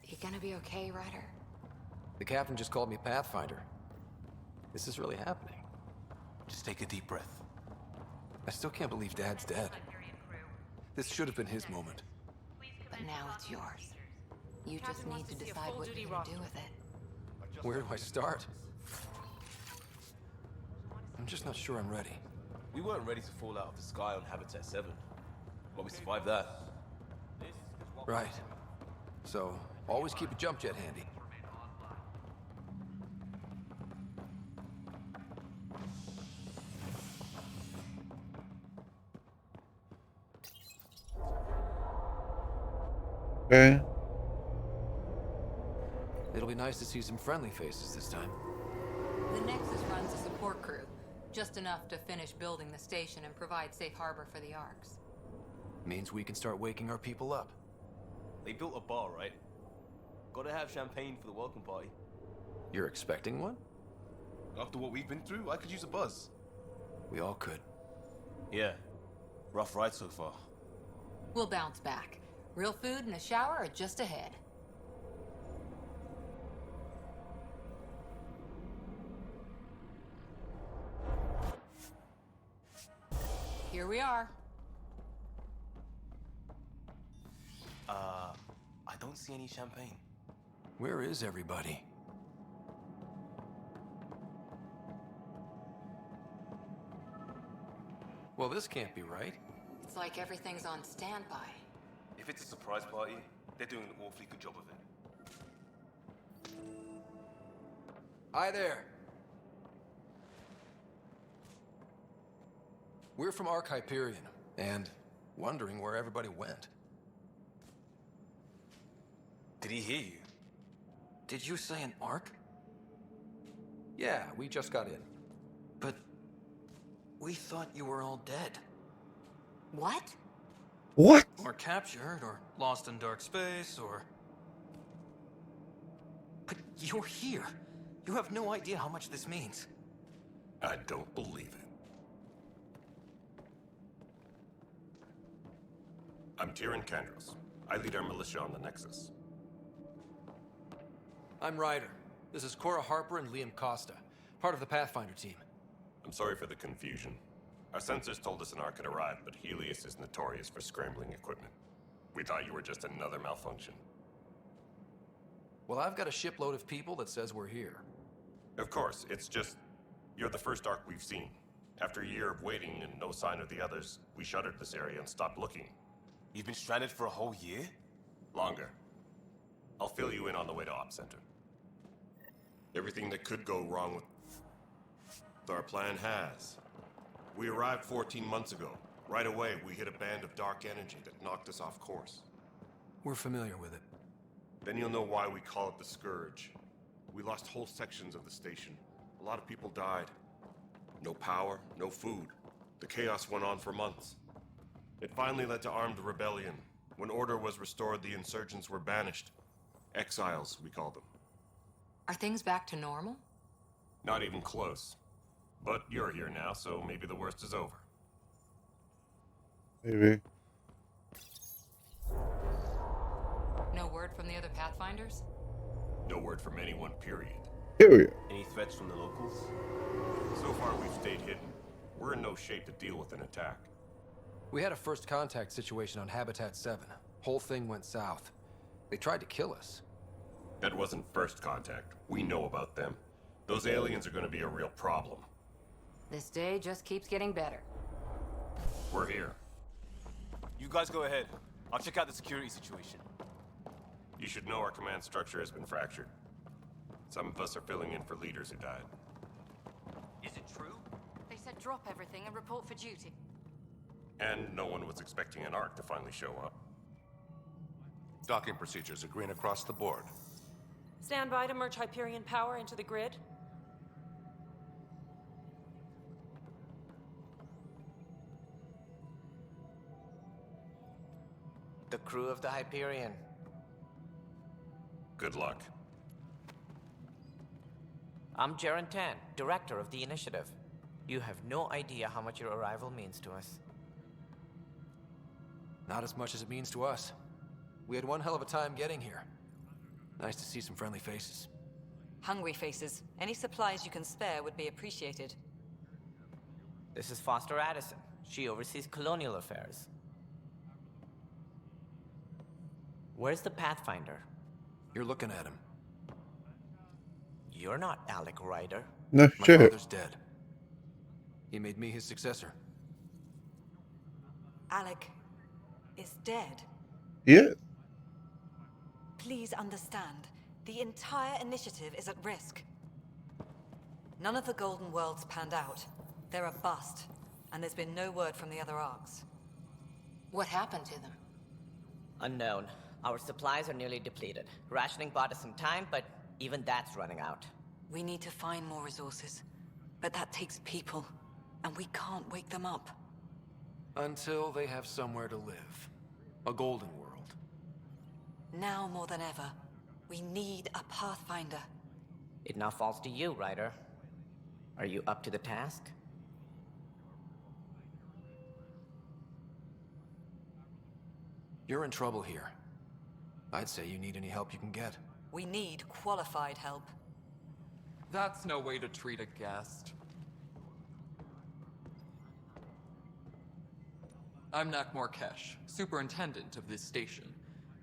You gonna be okay, Ryder? The captain just called me Pathfinder. This is really happening. Just take a deep breath. I still can't believe Dad's dead. This should have been his moment. But now it's yours. You just need to decide what you're gonna do with it. Where do I start? I'm just not sure I'm ready. We weren't ready to fall out of the sky on Habitat 7, but we survived that. Right. So, always keep a jump jet handy. Okay. It'll be nice to see some friendly faces this time. The Nexus runs a support crew, just enough to finish building the station and provide safe harbor for the Arks. Means we can start waking our people up. They built a bar, right? Gotta have champagne for the welcome party. You're expecting one? After what we've been through, I could use a buzz. We all could. Yeah. Rough ride so far. We'll bounce back. Real food and a shower are just ahead. Here we are. I don't see any champagne. Where is everybody? Well, this can't be right. It's like everything's on standby. If it's a surprise party, they're doing an awfully good job of it. Hi there. We're from Ark Hyperion, and wondering where everybody went. Did he hear you? Did you say an Ark? Yeah, we just got in. But we thought you were all dead. What? What? Or captured, or lost in dark space, or... But you're here. You have no idea how much this means. I don't believe it. I'm Tyrion Kandros. I lead our militia on the Nexus. I'm Ryder. This is Cora Harper and Liam Costa, part of the Pathfinder team. I'm sorry for the confusion. Our sensors told us an Ark had arrived, but Helios is notorious for scrambling equipment. We thought you were just another malfunction. Well, I've got a shipload of people that says we're here. Of course, it's just... you're the first Ark we've seen. After a year of waiting and no sign of the others, we shuttered this area and stopped looking. You've been stranded for a whole year? Longer. I'll fill you in on the way to Op Center. Everything that could go wrong with our plan has. We arrived 14 months ago. Right away, we hit a band of dark energy that knocked us off course. We're familiar with it. Then you'll know why we call it the Scourge. We lost whole sections of the station. A lot of people died. No power, no food. The chaos went on for months. It finally led to armed rebellion. When order was restored, the insurgents were banished. Exiles, we call them. Are things back to normal? Not even close. But you're here now, so maybe the worst is over. Maybe. No word from the other Pathfinders? No word from anyone, period. Period. Any threats from the locals? So far, we've stayed hidden. We're in no shape to deal with an attack. We had a first contact situation on Habitat 7. Whole thing went south. They tried to kill us. That wasn't first contact. We know about them. Those aliens are going to be a real problem. This day just keeps getting better. We're here. You guys go ahead. I'll check out the security situation. You should know our command structure has been fractured. Some of us are filling in for leaders who died. Is it true? They said drop everything and report for duty. And no one was expecting an Ark to finally show up. Docking procedures are green across the board. Stand by to merge Hyperion power into the grid. The crew of the Hyperion. Good luck. I'm Jaren Tan, director of the initiative. You have no idea how much your arrival means to us. Not as much as it means to us. We had one hell of a time getting here. Nice to see some friendly faces. Hungry faces. Any supplies you can spare would be appreciated. This is Foster Addison. She oversees colonial affairs. Where's the Pathfinder? You're looking at him. You're not Alec Ryder. No My shit. father's dead. He made me his successor. Alec is dead. Yeah. Please understand, the entire initiative is at risk. None of the Golden Worlds panned out. They're a bust, and there's been no word from the other arcs. What happened to them? Unknown. Our supplies are nearly depleted. Rationing bought us some time, but even that's running out. We need to find more resources, but that takes people, and we can't wake them up. Until they have somewhere to live. A golden world. Now more than ever, we need a Pathfinder. It now falls to you, Ryder. Are you up to the task? You're in trouble here. I'd say you need any help you can get. We need qualified help. That's no way to treat a guest. I'm Nakmor Kesh, superintendent of this station.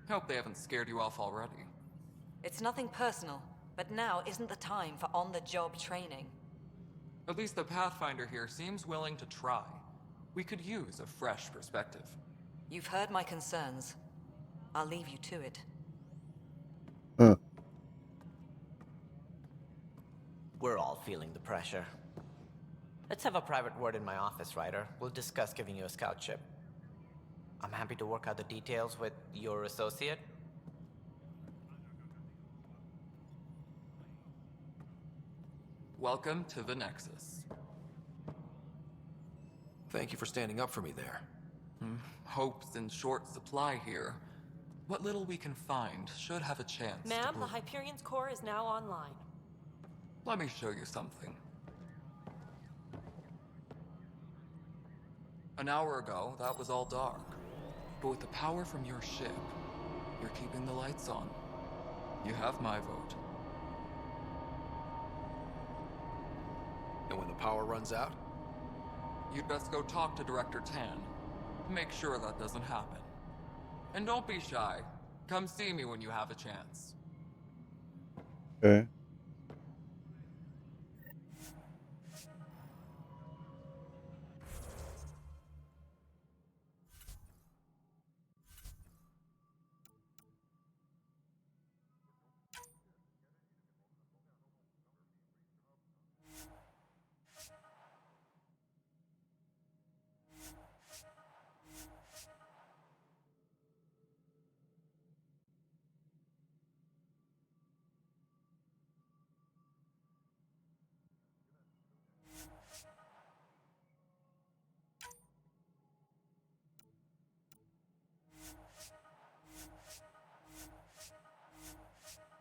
Hope they haven't scared you off already. It's nothing personal, but now isn't the time for on-the-job training. At least the Pathfinder here seems willing to try. We could use a fresh perspective. You've heard my concerns. I'll leave you to it. Huh. We're all feeling the pressure. Let's have a private word in my office, Ryder. We'll discuss giving you a scout ship. I'm happy to work out the details with your associate. Welcome to the Nexus. Thank you for standing up for me there. Hope's in short supply here. What little we can find should have a chance Ma'am, to the Hyperion's core is now online. Let me show you something. An hour ago, that was all dark. But with the power from your ship, you're keeping the lights on. You have my vote. And when the power runs out? You'd best go talk to Director Tan. Make sure that doesn't happen. And don't be shy. Come see me when you have a chance. Okay.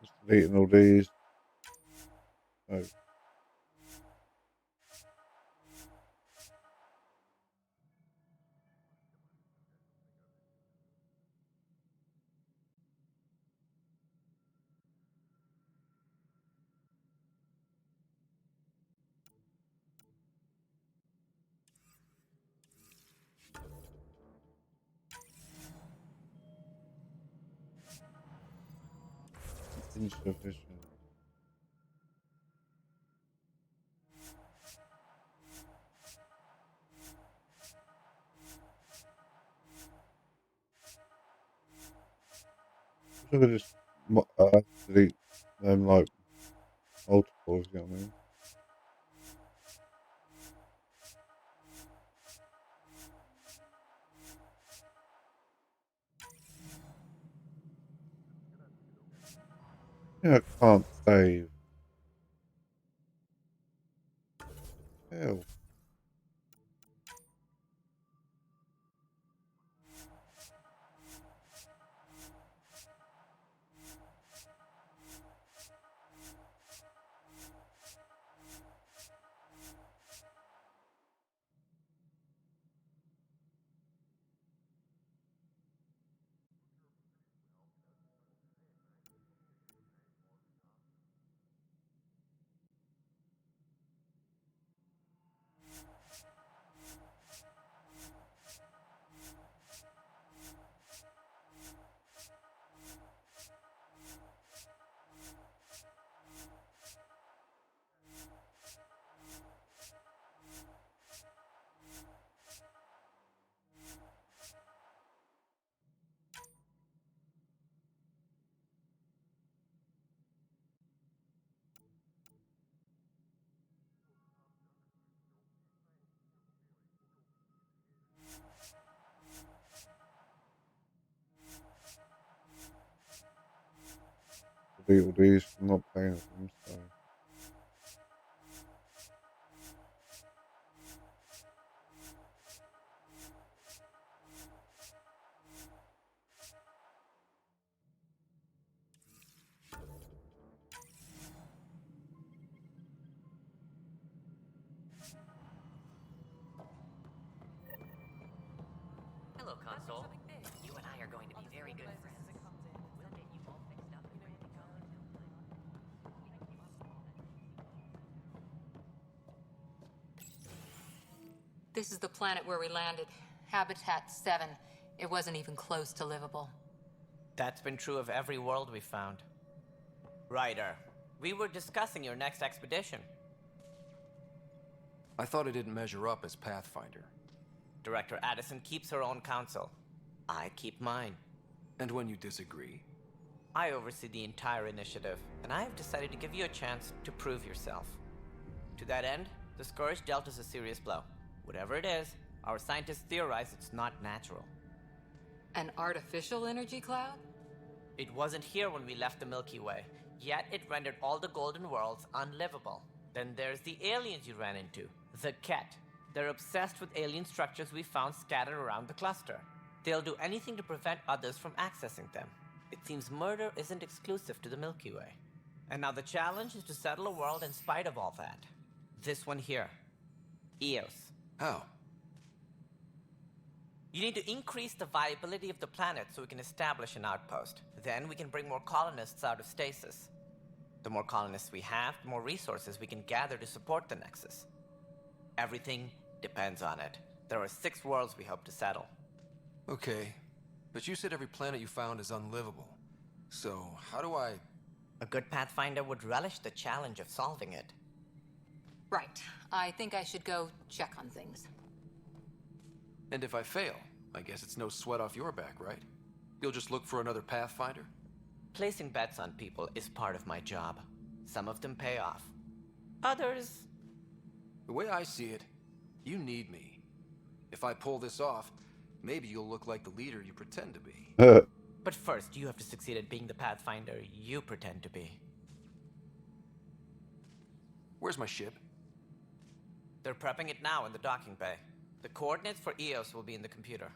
Just deleting all these. Oh. Insufficient. Look at this. Delete them like multiples, you know what I mean? Yeah, I can't save. Hell. to beat all these from not paying them, so. Hello, console. You and I are going to be very good friends. We'll get you all fixed up and ready to go. This is the planet where we landed. Habitat 7. It wasn't even close to livable. That's been true of every world we found. Ryder, we were discussing your next expedition. I thought it didn't measure up as Pathfinder. Director Addison keeps her own counsel. I keep mine. And when you disagree? I oversee the entire initiative, and I have decided to give you a chance to prove yourself. To that end, the Scourge dealt us a serious blow. Whatever it is, our scientists theorize it's not natural. An artificial energy cloud? It wasn't here when we left the Milky Way, yet it rendered all the Golden Worlds unlivable. Then there's the aliens you ran into, the Ket. They're obsessed with alien structures we found scattered around the cluster. They'll do anything to prevent others from accessing them. It seems murder isn't exclusive to the Milky Way. And now the challenge is to settle a world in spite of all that. This one here. Eos. How? You need to increase the viability of the planet so we can establish an outpost. Then we can bring more colonists out of stasis. The more colonists we have, the more resources we can gather to support the Nexus. Everything depends on it. There are 6 worlds we hope to settle. Okay, but you said every planet you found is unlivable. So, how do I... A good Pathfinder would relish the challenge of solving it. Right. I think I should go check on things. And if I fail, I guess it's no sweat off your back, right? You'll just look for another Pathfinder? Placing bets on people is part of my job. Some of them pay off. Others... The way I see it, you need me. If I pull this off, maybe you'll look like the leader you pretend to be. But first, you have to succeed at being the Pathfinder you pretend to be. Where's my ship? They're prepping it now in the docking bay. The coordinates for Eos will be in the computer.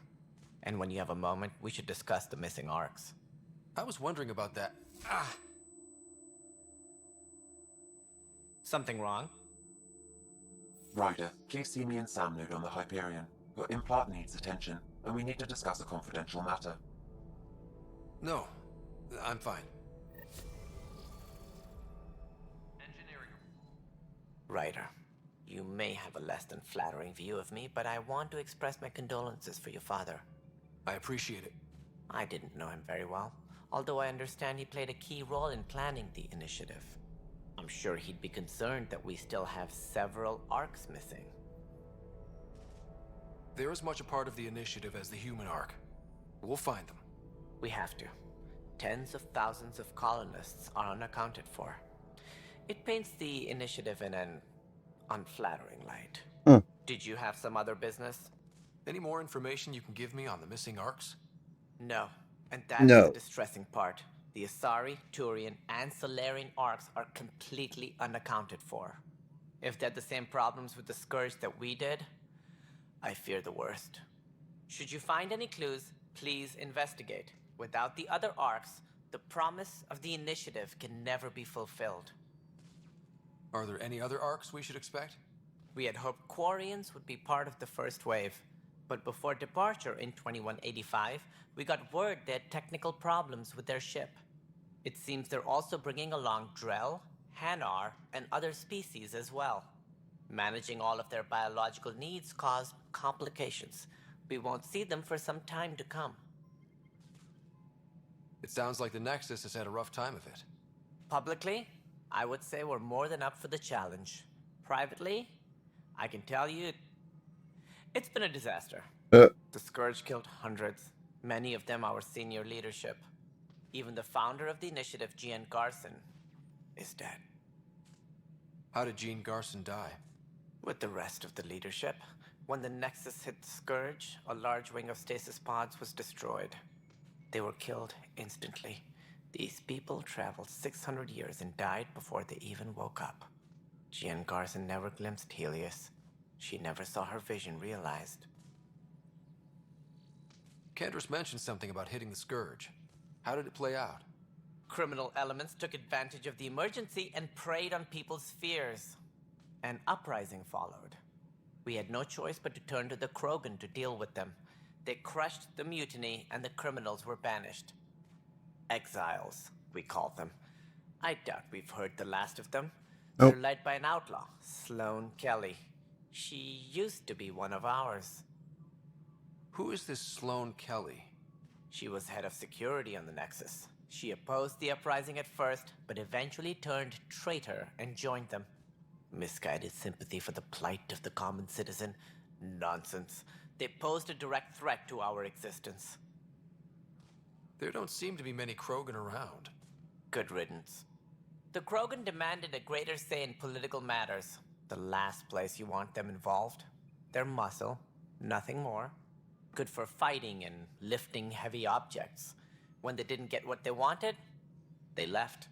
And when you have a moment, we should discuss the missing arcs. I was wondering about that. Something wrong? Ryder, please see me and Sam Node on the Hyperion. Your implant needs attention, and we need to discuss a confidential matter. No, I'm fine. Ryder, you may have a less than flattering view of me, but I want to express my condolences for your father. I appreciate it. I didn't know him very well, although I understand he played a key role in planning the initiative. I'm sure he'd be concerned that we still have several arcs missing. They're as much a part of the initiative as the human arc. We'll find them. We have to. Tens of thousands of colonists are unaccounted for. It paints the initiative in an unflattering light. Did you have some other business? Any more information you can give me on the missing arcs? No. And that's the distressing part. The Asari, Turian, and Solarian arcs are completely unaccounted for. If they had the same problems with the Scourge that we did, I fear the worst. Should you find any clues, please investigate. Without the other arcs, the promise of the initiative can never be fulfilled. Are there any other arcs we should expect? We had hoped Quarians would be part of the first wave, but before departure in 2185, we got word they had technical problems with their ship. It seems they're also bringing along Drell, Hanar, and other species as well. Managing all of their biological needs caused complications. We won't see them for some time to come. It sounds like the Nexus has had a rough time of it. Publicly, I would say we're more than up for the challenge. Privately, I can tell you, it's been a disaster. The Scourge killed hundreds, many of them our senior leadership. Even the founder of the initiative, Jean Garson, is dead. How did Jean Garson die? With the rest of the leadership. When the Nexus hit the Scourge, a large wing of stasis pods was destroyed. They were killed instantly. These people traveled 600 years and died before they even woke up. Jean Garson never glimpsed Helios. She never saw her vision realized. Candace mentioned something about hitting the Scourge. How did it play out? Criminal elements took advantage of the emergency and preyed on people's fears. An uprising followed. We had no choice but to turn to the Krogan to deal with them. They crushed the mutiny and the criminals were banished. Exiles, we call them. I doubt we've heard the last of them. Nope. They're led by an outlaw, Sloane Kelly. She used to be one of ours. Who is this Sloane Kelly? She was head of security on the Nexus. She opposed the uprising at first, but eventually turned traitor and joined them. Misguided sympathy for the plight of the common citizen? Nonsense. They posed a direct threat to our existence. There don't seem to be many Krogan around. Good riddance. The Krogan demanded a greater say in political matters. The last place you want them involved. Their muscle, nothing more. Good for fighting and lifting heavy objects. When they didn't get what they wanted, they left.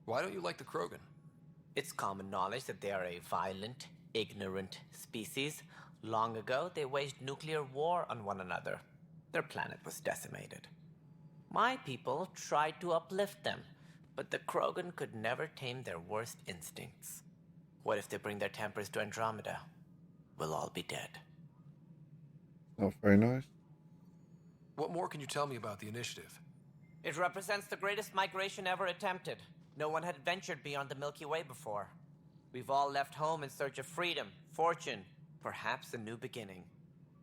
Why don't you like the Krogan? It's common knowledge that they are a violent, ignorant species. Long ago, they waged nuclear war on one another. Their planet was decimated. My people tried to uplift them, but the Krogan could never tame their worst instincts. What if they bring their tempers to Andromeda? We'll all be dead. Not very nice. What more can you tell me about the initiative? It represents the greatest migration ever attempted. No one had ventured beyond the Milky Way before. We've all left home in search of freedom, fortune, perhaps a new beginning.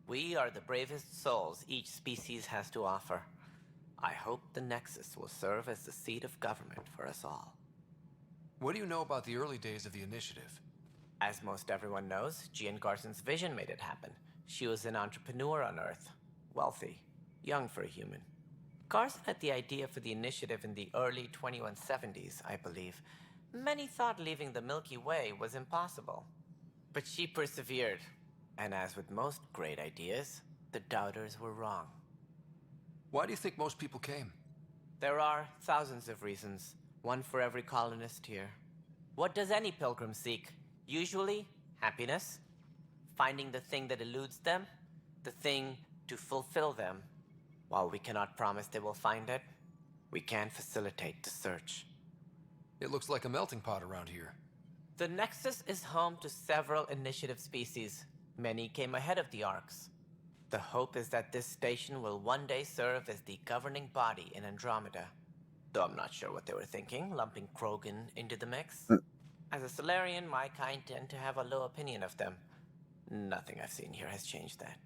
We are the bravest souls each species has to offer. I hope the Nexus will serve as the seat of government for us all. What do you know about the early days of the initiative? As most everyone knows, Jean Garson's vision made it happen. She was an entrepreneur on Earth. Wealthy. Young for a human. Garson had the idea for the initiative in the early 2170s, I believe. Many thought leaving the Milky Way was impossible. But she persevered. And as with most great ideas, the doubters were wrong. Why do you think most people came? There are thousands of reasons, one for every colonist here. What does any pilgrim seek? Usually, happiness. Finding the thing that eludes them, the thing to fulfill them. While we cannot promise they will find it, we can facilitate the search. It looks like a melting pot around here. The Nexus is home to several initiative species. Many came ahead of the Arks. The hope is that this station will one day serve as the governing body in Andromeda. Though I'm not sure what they were thinking, lumping Krogan into the mix. As a Solarian, my kind tend to have a low opinion of them. Nothing I've seen here has changed that.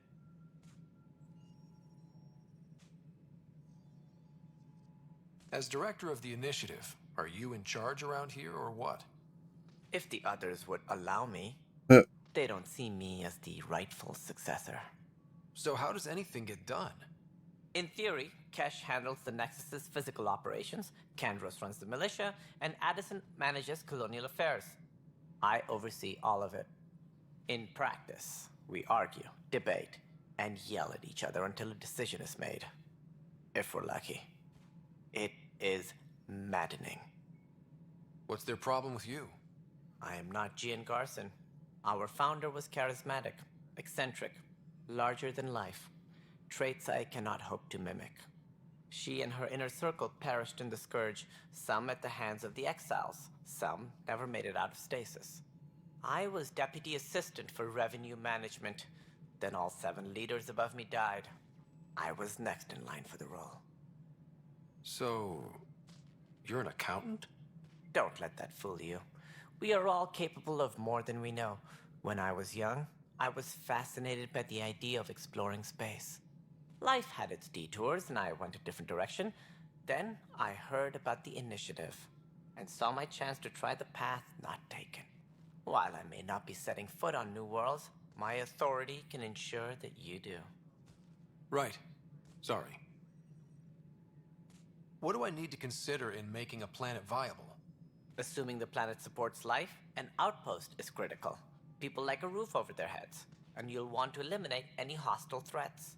As director of the initiative, are you in charge around here or what? If the others would allow me, they don't see me as the rightful successor. So how does anything get done? In theory, Kesh handles the Nexus's physical operations, Kandros runs the militia, and Addison manages colonial affairs. I oversee all of it. In practice, we argue, debate, and yell at each other until a decision is made. If we're lucky. It is maddening. What's their problem with you? I am not Jean Garson. Our founder was charismatic, eccentric, larger than life. Traits I cannot hope to mimic. She and her inner circle perished in the Scourge, some at the hands of the Exiles, some never made it out of stasis. I was deputy assistant for revenue management. Then all 7 leaders above me died. I was next in line for the role. So, you're an accountant? Don't let that fool you. We are all capable of more than we know. When I was young, I was fascinated by the idea of exploring space. Life had its detours and I went a different direction. Then I heard about the initiative and saw my chance to try the path not taken. While I may not be setting foot on new worlds, my authority can ensure that you do. Right. Sorry. What do I need to consider in making a planet viable? Assuming the planet supports life, an outpost is critical. People like a roof over their heads, and you'll want to eliminate any hostile threats.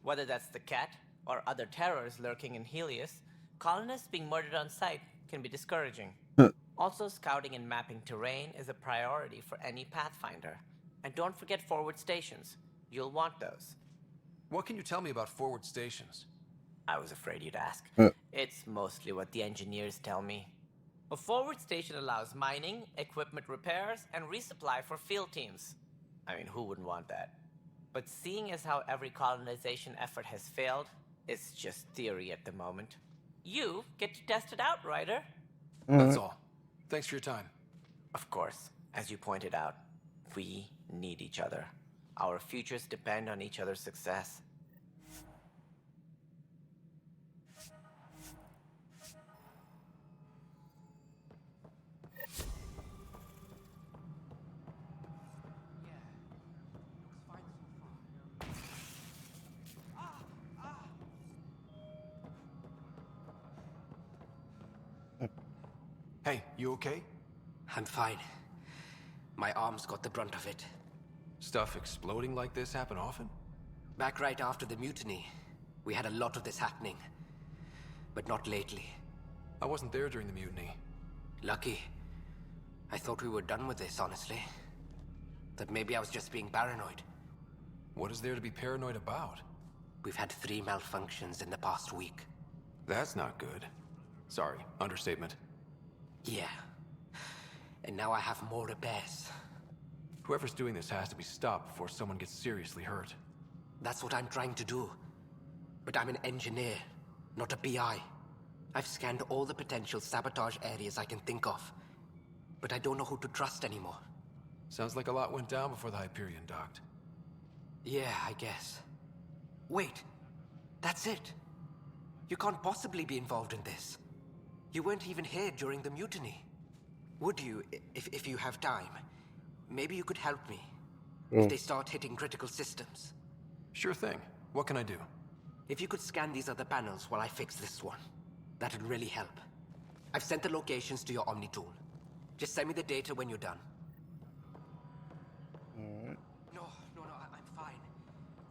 Whether that's the cat or other terrors lurking in Helios, Colonists being murdered on sight can be discouraging. Also, scouting and mapping terrain is a priority for any Pathfinder. And don't forget forward stations. You'll want those. What can you tell me about forward stations? I was afraid you'd ask. Uh. It's mostly what the engineers tell me. A forward station allows mining, equipment repairs, and resupply for field teams. I mean, who wouldn't want that? But seeing as how every colonization effort has failed, it's just theory at the moment. You get to test it out, Ryder. That's all. Thanks for your time. Of course, as you pointed out, we need each other. Our futures depend on each other's success. Hey, you okay? I'm fine. My arms got the brunt of it. Stuff exploding like this happen often? Back right after the mutiny, we had a lot of this happening. But not lately. I wasn't there during the mutiny. Lucky. I thought we were done with this, honestly. That maybe I was just being paranoid. What is there to be paranoid about? We've had 3 malfunctions in the past week. That's not good. Sorry, understatement. Yeah. And now I have more repairs. Whoever's doing this has to be stopped before someone gets seriously hurt. That's what I'm trying to do. But I'm an engineer, not a PI. I've scanned all the potential sabotage areas I can think of. But I don't know who to trust anymore. Sounds like a lot went down before the Hyperion docked. Yeah, I guess. Wait. That's it. You can't possibly be involved in this. You weren't even here during the mutiny. Would you, if you have time? Maybe you could help me. If they start hitting critical systems. Sure thing. What can I do? If you could scan these other panels while I fix this one, that'd really help. I've sent the locations to your Omni tool. Just send me the data when you're done. Alright. No, I'm fine.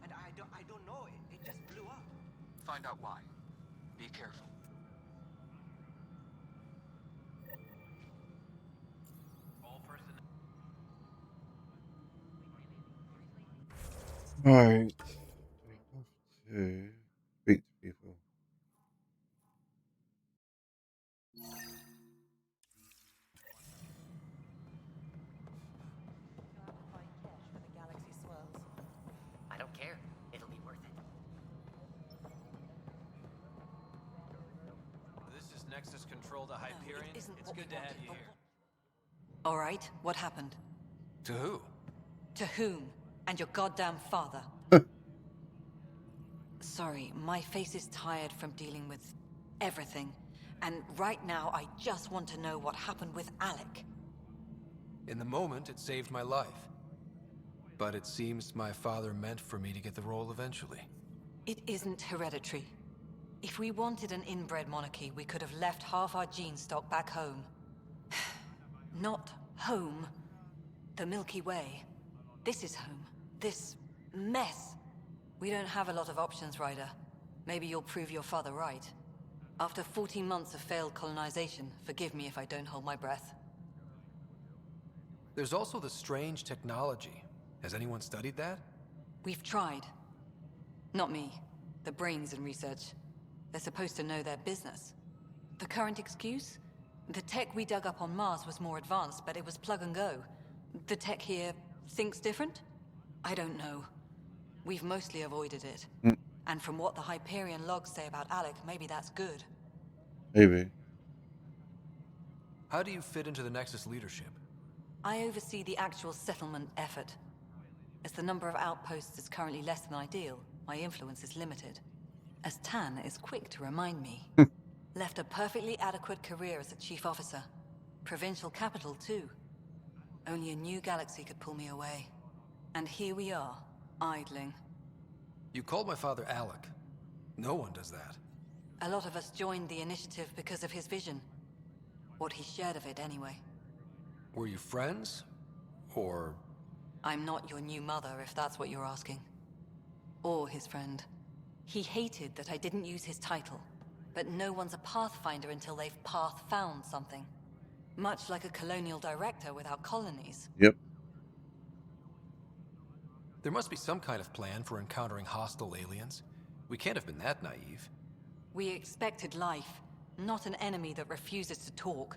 And I don't know, it just blew up. Find out why. Be careful. Right. We have to speak to people. I don't care. It'll be worth it. This is Nexus Control to Hyperion. isn't It's what good we to have wanted, you but here. All right, what happened? To who? To whom? And your goddamn father. Sorry, my face is tired from dealing with everything. And right now, I just want to know what happened with Alec. In the moment, it saved my life. But it seems my father meant for me to get the role eventually. It isn't hereditary. If we wanted an inbred monarchy, we could have left half our gene stock back home. Not home. The Milky Way. This is home. This mess. We don't have a lot of options, Ryder. Maybe you'll prove your father right. After 14 months of failed colonization, forgive me if I don't hold my breath. There's also the strange technology. Has anyone studied that? We've tried. Not me. The brains in research. They're supposed to know their business. The current excuse? The tech we dug up on Mars was more advanced, but it was plug and go. The tech here thinks different? I don't know. We've mostly avoided it. And from what the Hyperion logs say about Alec, maybe that's good. Maybe. How do you fit into the Nexus leadership? I oversee the actual settlement effort. As the number of outposts is currently less than ideal, my influence is limited. As Tan is quick to remind me. Left a perfectly adequate career as a chief officer. Provincial capital, too. Only a new galaxy could pull me away. And here we are, idling. You called my father Alec. No one does that. A lot of us joined the initiative because of his vision. What he shared of it, anyway. Were you friends? Or... I'm not your new mother, if that's what you're asking. Or his friend. He hated that I didn't use his title. But no one's a pathfinder until they've path-found something. Much like a colonial director without colonies. Yep. There must be some kind of plan for encountering hostile aliens. We can't have been that naive. We expected life, not an enemy that refuses to talk.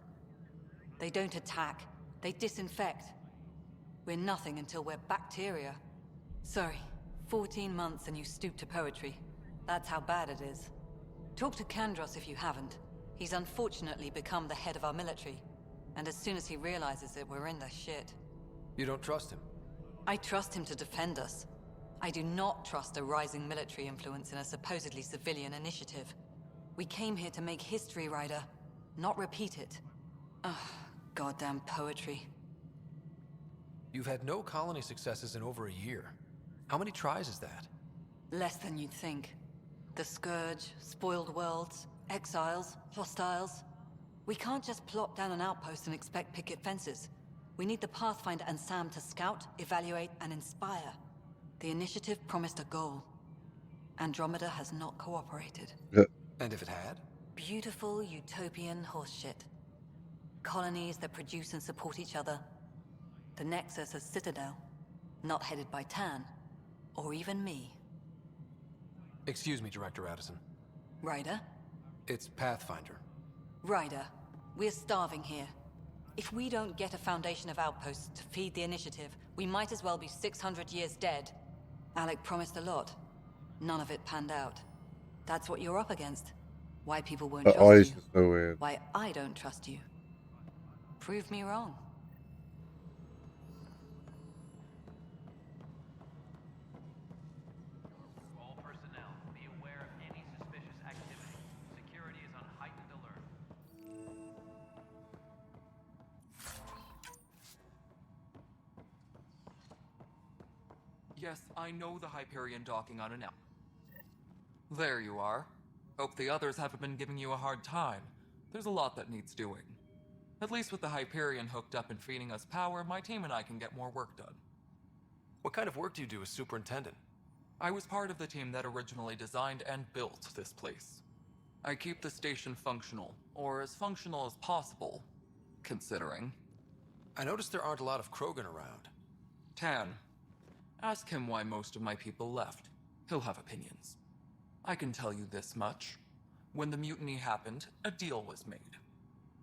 They don't attack, they disinfect. We're nothing until we're bacteria. Sorry, 14 months and you stoop to poetry. That's how bad it is. Talk to Kandros if you haven't. He's unfortunately become the head of our military. And as soon as he realizes it, we're in the shit. You don't trust him? I trust him to defend us. I do not trust a rising military influence in a supposedly civilian initiative. We came here to make history, Ryder, not repeat it. Ugh, goddamn poetry. You've had no colony successes in over a year. How many tries is that? Less than you'd think. The Scourge, spoiled worlds, exiles, hostiles. We can't just plop down an outpost and expect picket fences. We need the Pathfinder and Sam to scout, evaluate, and inspire. The initiative promised a goal. Andromeda has not cooperated. And if it had? Beautiful utopian horseshit. Colonies that produce and support each other. The Nexus as Citadel, not headed by Tan, or even me. Excuse me, Director Addison. Ryder? It's Pathfinder. Ryder, we're starving here. If we don't get a foundation of outposts to feed the initiative, we might as well be 600 years dead. Alec promised a lot. None of it panned out. That's what you're up against. Why people won't trust eyes you. are so weird. Why I don't trust you. Prove me wrong. All personnel, be aware of any suspicious activity. Security is on heightened alert. Yes, I know the Hyperion docking unannounced. There you are. Hope the others haven't been giving you a hard time. There's a lot that needs doing. At least with the Hyperion hooked up and feeding us power, my team and I can get more work done. What kind of work do you do as superintendent? I was part of the team that originally designed and built this place. I keep the station functional, or as functional as possible, considering. I noticed there aren't a lot of Krogan around. Tan. Ask him why most of my people left. He'll have opinions. I can tell you this much. When the mutiny happened, a deal was made.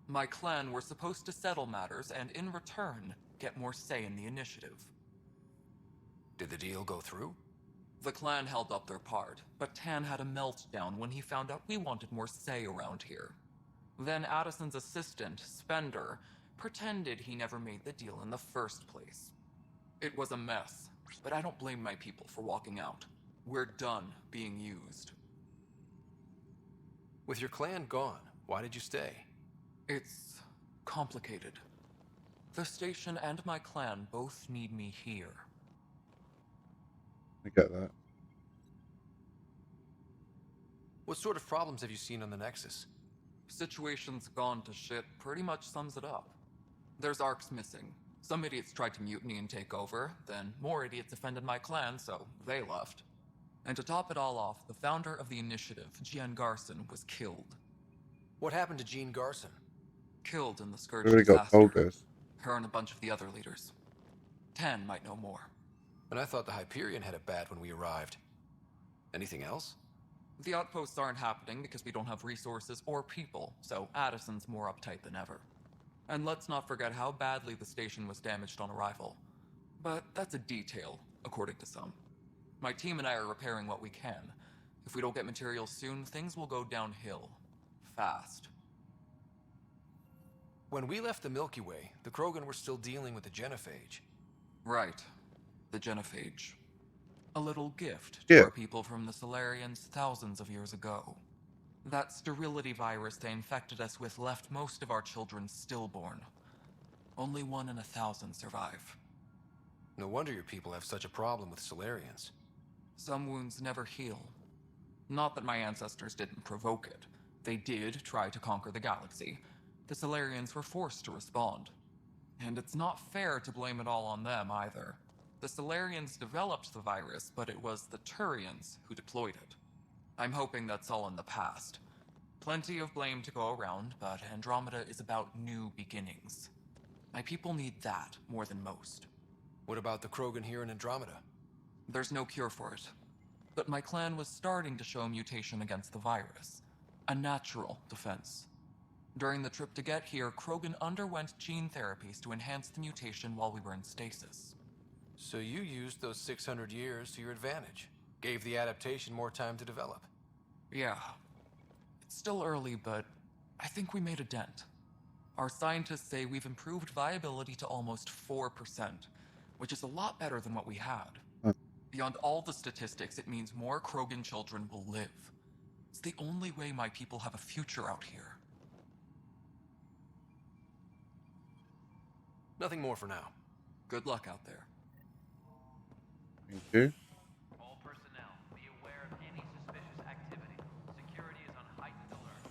My clan were supposed to settle matters and, in return, get more say in the initiative. Did the deal go through? The clan held up their part, but Tan had a meltdown when he found out we wanted more say around here. Then Addison's assistant, Spender, pretended he never made the deal in the first place. It was a mess, but I don't blame my people for walking out. We're done being used. With your clan gone, why did you stay? It's complicated. The station and my clan both need me here. I get that. What sort of problems have you seen on the Nexus? Situation's gone to shit pretty much sums it up. There's arcs missing. Some idiots tried to mutiny and take over, then more idiots offended my clan, so they left. And to top it all off, the founder of the initiative, Jean Garson, was killed. What happened to Jean Garson? Killed in the Scourge We already got disaster. told this. Her and a bunch of the other leaders. Tan might know more. And I thought the Hyperion had it bad when we arrived. Anything else? The outposts aren't happening because we don't have resources or people, so Addison's more uptight than ever. And let's not forget how badly the station was damaged on arrival. But that's a detail, according to some. My team and I are repairing what we can. If we don't get materials soon, things will go downhill. Fast. When we left the Milky Way, the Krogan were still dealing with the genophage. Right. The genophage. A little gift to Yeah. our people from the Solarians thousands of years ago. That sterility virus they infected us with left most of our children stillborn. Only 1 in 1,000 survive. No wonder your people have such a problem with Solarians. Some wounds never heal. Not that my ancestors didn't provoke it. They did try to conquer the galaxy. The Solarians were forced to respond. And it's not fair to blame it all on them either. The Solarians developed the virus, but it was the Turians who deployed it. I'm hoping that's all in the past. Plenty of blame to go around, but Andromeda is about new beginnings. My people need that more than most. What about the Krogan here in Andromeda? There's no cure for it. But my clan was starting to show mutation against the virus. A natural defense. During the trip to get here, Krogan underwent gene therapies to enhance the mutation while we were in stasis. So you used those 600 years to your advantage. Gave the adaptation more time to develop. Yeah. It's still early, but I think we made a dent. Our scientists say we've improved viability to almost 4%, which is a lot better than what we had. Beyond all the statistics, it means more Krogan children will live. It's the only way my people have a future out here. Nothing more for now. Good luck out there. Thank you. All personnel, be aware of any suspicious activity. Security is on heightened alert.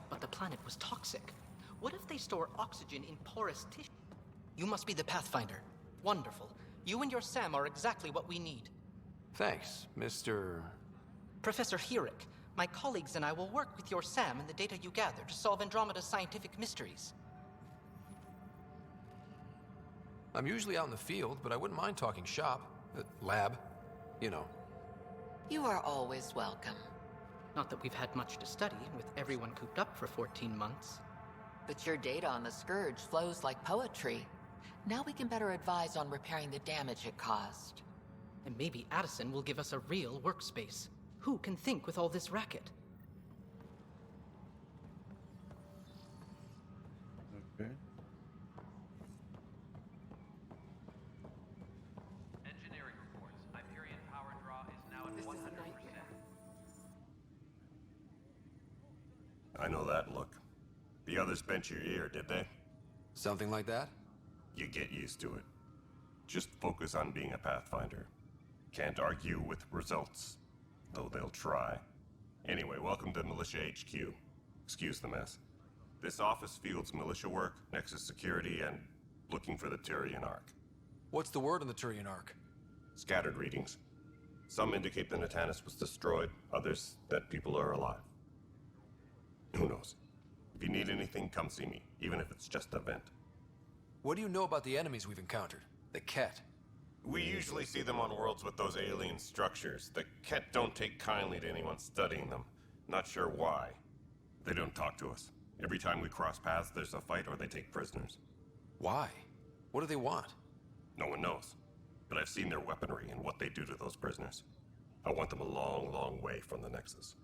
But the planet was toxic. What if they store oxygen in porous tissue? You must be the Pathfinder. Wonderful. You and your Sam are exactly what we need. Thanks, Mr. Professor Herrick, my colleagues and I will work with your Sam and the data you gather to solve Andromeda's scientific mysteries. I'm usually out in the field, but I wouldn't mind talking shop. Lab. You know. You are always welcome. Not that we've had much to study, with everyone cooped up for 14 months. But your data on the Scourge flows like poetry. Now we can better advise on repairing the damage it caused. And maybe Addison will give us a real workspace. Who can think with all this racket? Okay. Engineering reports. Hyperion power draw is now at 100%. I know that look. The others bent your ear, did they? Something like that? You get used to it. Just focus on being a Pathfinder. Can't argue with results, though they'll try. Anyway, welcome to Militia HQ. Excuse the mess. This office fields militia work, Nexus security, and looking for the Turian Ark. What's the word on the Turian Ark? Scattered readings. Some indicate the Natanus was destroyed, others that people are alive. Who knows? If you need anything, come see me, even if it's just a vent. What do you know about the enemies we've encountered? The Ket? We usually see them on worlds with those alien structures. The Ket don't take kindly to anyone studying them. Not sure why. They don't talk to us. Every time we cross paths, there's a fight or they take prisoners. Why? What do they want? No one knows. But I've seen their weaponry and what they do to those prisoners. I want them a long, long way from the Nexus.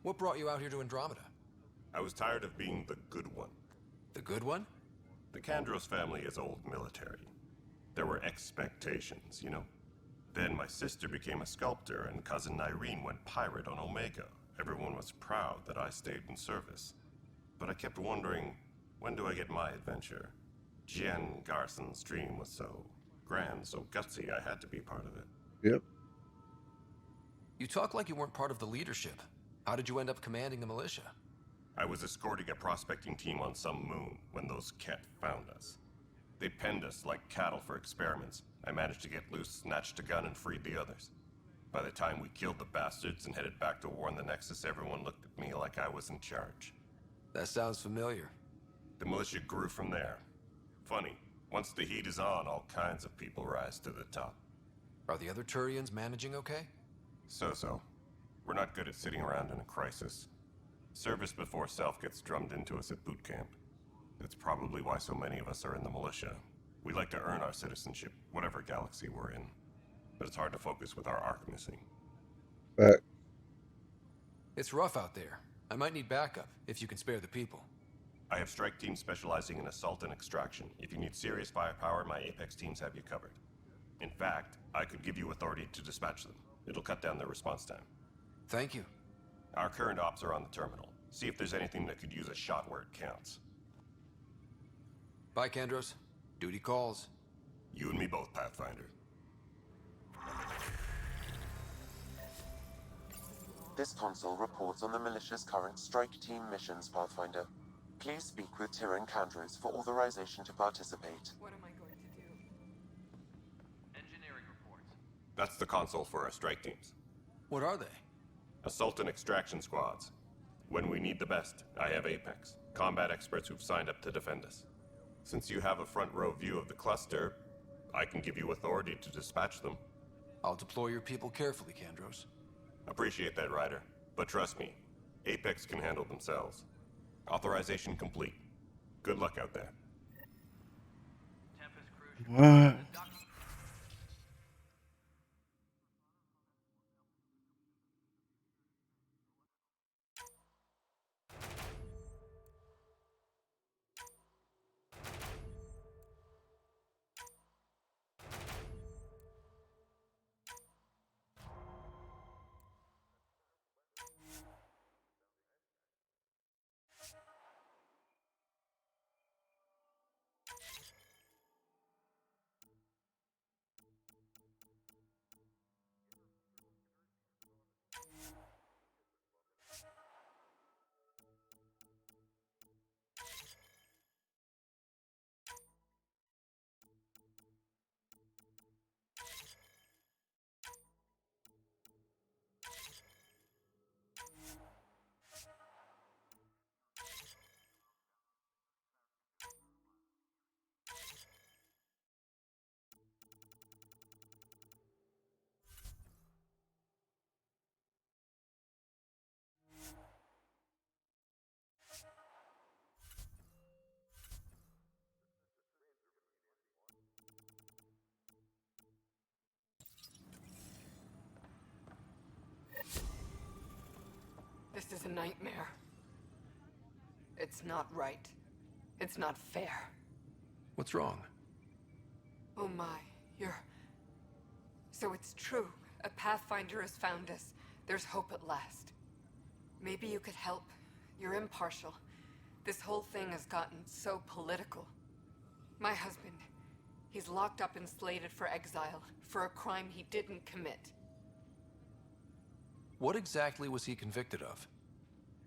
What brought you out here to Andromeda? I was tired of being the good one. The good one? The Kandros family is old military. There were expectations, you know? Then my sister became a sculptor and cousin Irene went pirate on Omega. Everyone was proud that I stayed in service. But I kept wondering, when do I get my adventure? Jen Garson's dream was so grand, so gutsy, I had to be part of it. Yep. You talk like you weren't part of the leadership. How did you end up commanding the militia? I was escorting a prospecting team on some moon when those Ket found us. They penned us like cattle for experiments. I managed to get loose, snatched a gun, and freed the others. By the time we killed the bastards and headed back to war in the Nexus, everyone looked at me like I was in charge. That sounds familiar. The militia grew from there. Funny, once the heat is on, all kinds of people rise to the top. Are the other Turians managing okay? So-so. We're not good at sitting around in a crisis. Service before self gets drummed into us at boot camp. That's probably why so many of us are in the militia. We like to earn our citizenship, whatever galaxy we're in. But it's hard to focus with our arc missing. Back. It's rough out there. I might need backup, if you can spare the people. I have strike teams specializing in assault and extraction. If you need serious firepower, my Apex teams have you covered. In fact, I could give you authority to dispatch them. It'll cut down their response time. Thank you. Our current ops are on the terminal. See if there's anything that could use a shot where it counts. Bye, Kandros. Duty calls. You and me both, Pathfinder. This console reports on the militia's current strike team missions, Pathfinder. Please speak with Tyrion Kandros for authorization to participate. What am I going to do? Engineering reports. That's the console for our strike teams. What are they? Assault and extraction squads. When we need the best, I have Apex, combat experts who've signed up to defend us. Since you have a front row view of the cluster, I can give you authority to dispatch them. I'll deploy your people carefully, Kandros. Appreciate that, Ryder. But trust me, Apex can handle themselves. Authorization complete. Good luck out there. What? This is a nightmare. It's not right. It's not fair. What's wrong? Oh my, So it's true. A Pathfinder has found us. There's hope at last. Maybe you could help. You're impartial. This whole thing has gotten so political. My husband, he's locked up and slated for exile for a crime he didn't commit. What exactly was he convicted of?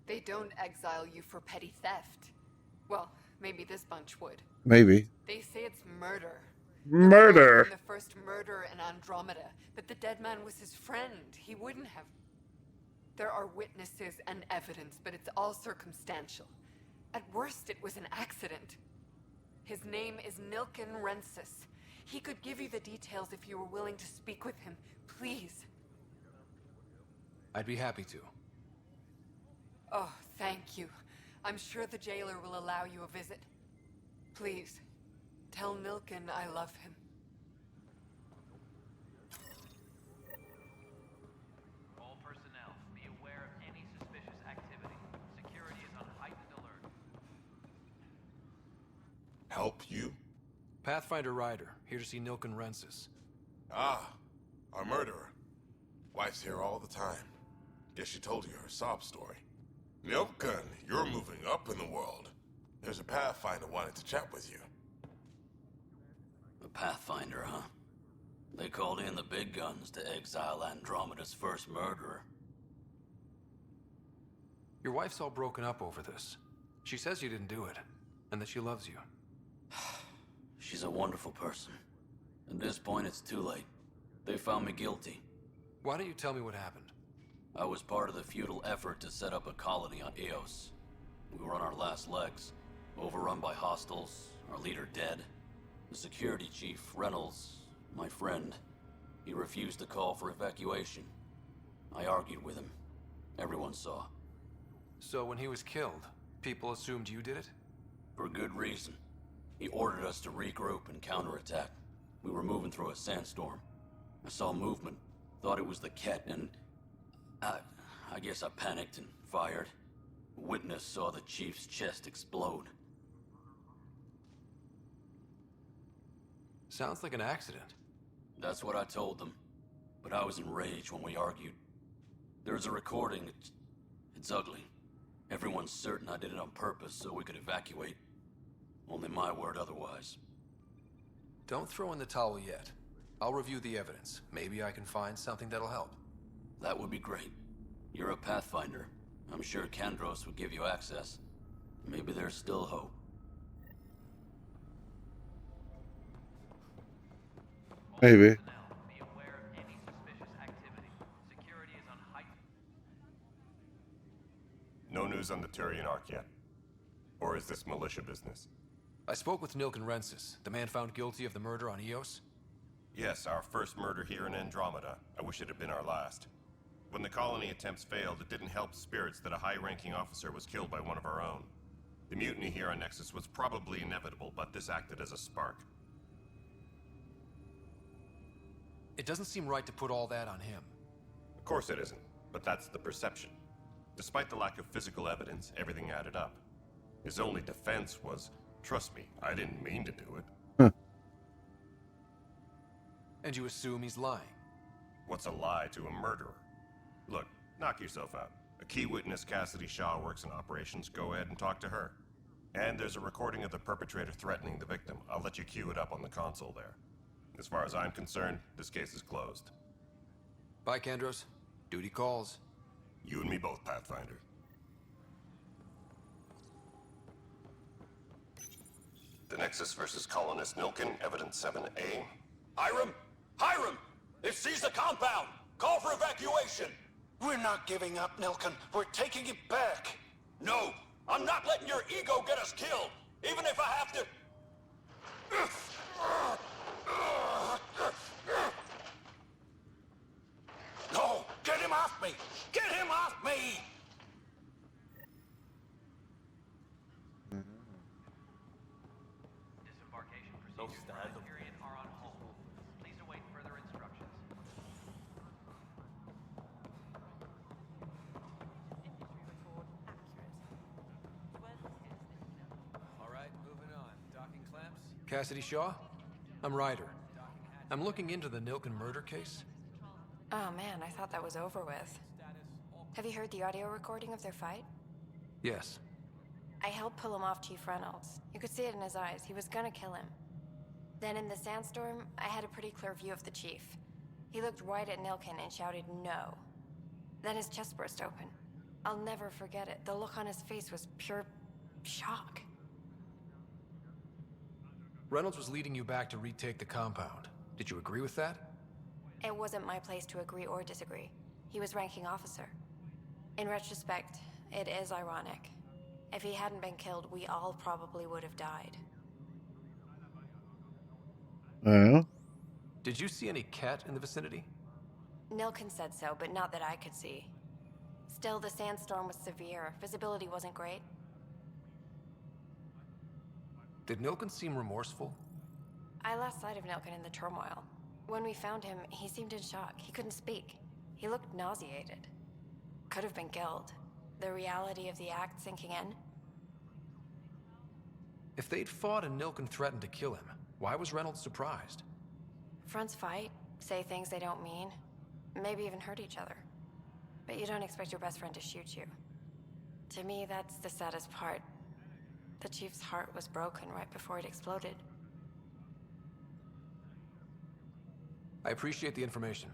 They don't exile you for petty theft. Well, maybe this bunch would. Maybe. They say it's murder. Murder! The first murder in Andromeda, but the dead man was his friend. He wouldn't have. There are witnesses and evidence, but it's all circumstantial. At worst, it was an accident. His name is Nilken Rensis. He could give you the details if you were willing to speak with him. Please. I'd be happy to. Oh, thank you. I'm sure the jailer will allow you a visit. Please, tell Nilken I love him. All personnel, be aware of any suspicious activity. Security is on heightened alert. Help you? Pathfinder Ryder, here to see Nilken Rensis. Ah, our murderer. Wife's here all the time. Guess she told you her sob story. Nilken, you're moving up in the world. There's a Pathfinder wanted to chat with you. The Pathfinder, huh? They called in the big guns to exile Andromeda's first murderer. Your wife's all broken up over this. She says you didn't do it, and that she loves you. She's a wonderful person. At this point, it's too late. They found me guilty. Why don't you tell me what happened? I was part of the futile effort to set up a colony on Eos. We were on our last legs, overrun by hostiles, our leader dead. The security chief, Reynolds, my friend, he refused to call for evacuation. I argued with him. Everyone saw. So when he was killed, people assumed you did it? For good reason. He ordered us to regroup and counterattack. We were moving through a sandstorm. I saw movement, thought it was the Ket, and I guess I panicked and fired. A witness saw the chief's chest explode. Sounds like an accident. That's what I told them. But I was enraged when we argued. There's a recording. It's ugly. Everyone's certain I did it on purpose so we could evacuate. Only my word otherwise. Don't throw in the towel yet. I'll review the evidence. Maybe I can find something that'll help. That would be great. You're a Pathfinder. I'm sure Kandros would give you access. Maybe there's still hope. Maybe. news on the Turian Ark yet? Or is this militia business? I spoke with Nilken Rensis, the man found guilty of the murder on Eos. Yes, our first murder here in Andromeda. I wish it had been our last. When the colony attempts failed, it didn't help spirits that a high-ranking officer was killed by one of our own. The mutiny here on Nexus was probably inevitable, but this acted as a spark. It doesn't seem right to put all that on him. Of course it isn't, but that's the perception. Despite the lack of physical evidence, everything added up. His only defense was, trust me, I didn't mean to do it. And you assume he's lying? What's a lie to a murderer? Look, knock yourself out. A key witness, Cassidy Shaw, works in operations. Go ahead and talk to her. And there's a recording of the perpetrator threatening the victim. I'll let you cue it up on the console there. As far as I'm concerned, this case is closed. Bye, Kandros. Duty calls. You and me both, Pathfinder. The Nexus versus Colonist Nilken, Evidence 7A. Hiram! Hiram! They've seized the compound! Call for evacuation! We're not giving up, Nilken. We're taking it back. No! I'm not letting your ego get us killed! Even if I have to... No! Get him off me! Get him off me! Disembarkation procedures for Hyperion are on hold. Please await further instructions. All right, moving on. Docking clamps? Cassidy Shaw? I'm Ryder. I'm looking into the Nilken murder case. Oh man, I thought that was over with. Have you heard the audio recording of their fight? Yes. I helped pull him off Chief Reynolds. You could see it in his eyes. He was gonna kill him. Then in the sandstorm, I had a pretty clear view of the Chief. He looked right at Nilken and shouted no. Then his chest burst open. I'll never forget it. The look on his face was pure shock. Reynolds was leading you back to retake the compound. Did you agree with that? It wasn't my place to agree or disagree. He was ranking officer. In retrospect, it is ironic. If he hadn't been killed, we all probably would have died. Yeah. Did you see any cat in the vicinity? Nilken said so, but not that I could see. Still, the sandstorm was severe. Visibility wasn't great. Did Nilken seem remorseful? I lost sight of Nilken in the turmoil. When we found him, he seemed in shock. He couldn't speak. He looked nauseated. Could have been guilt. The reality of the act sinking in. If they'd fought and Nilken threatened to kill him, why was Reynolds surprised? Fronts fight, say things they don't mean, maybe even hurt each other. But you don't expect your best friend to shoot you. To me, that's the saddest part. The Chief's heart was broken right before it exploded. I appreciate the information.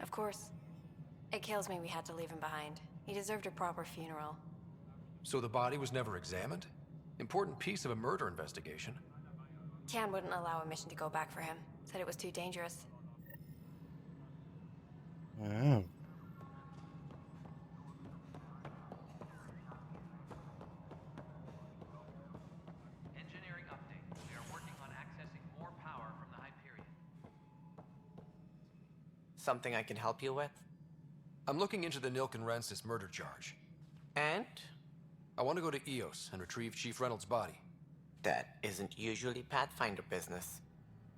Of course. It kills me we had to leave him behind. He deserved a proper funeral. So the body was never examined? Important piece of a murder investigation. Tian wouldn't allow a mission to go back for him. Said it was too dangerous. Wow. Engineering update. We are working on accessing more power from the Hyperion. Something I can help you with? I'm looking into the Nilken Rensis murder charge. And? I want to go to Eos and retrieve Chief Reynolds' body. That isn't usually Pathfinder business.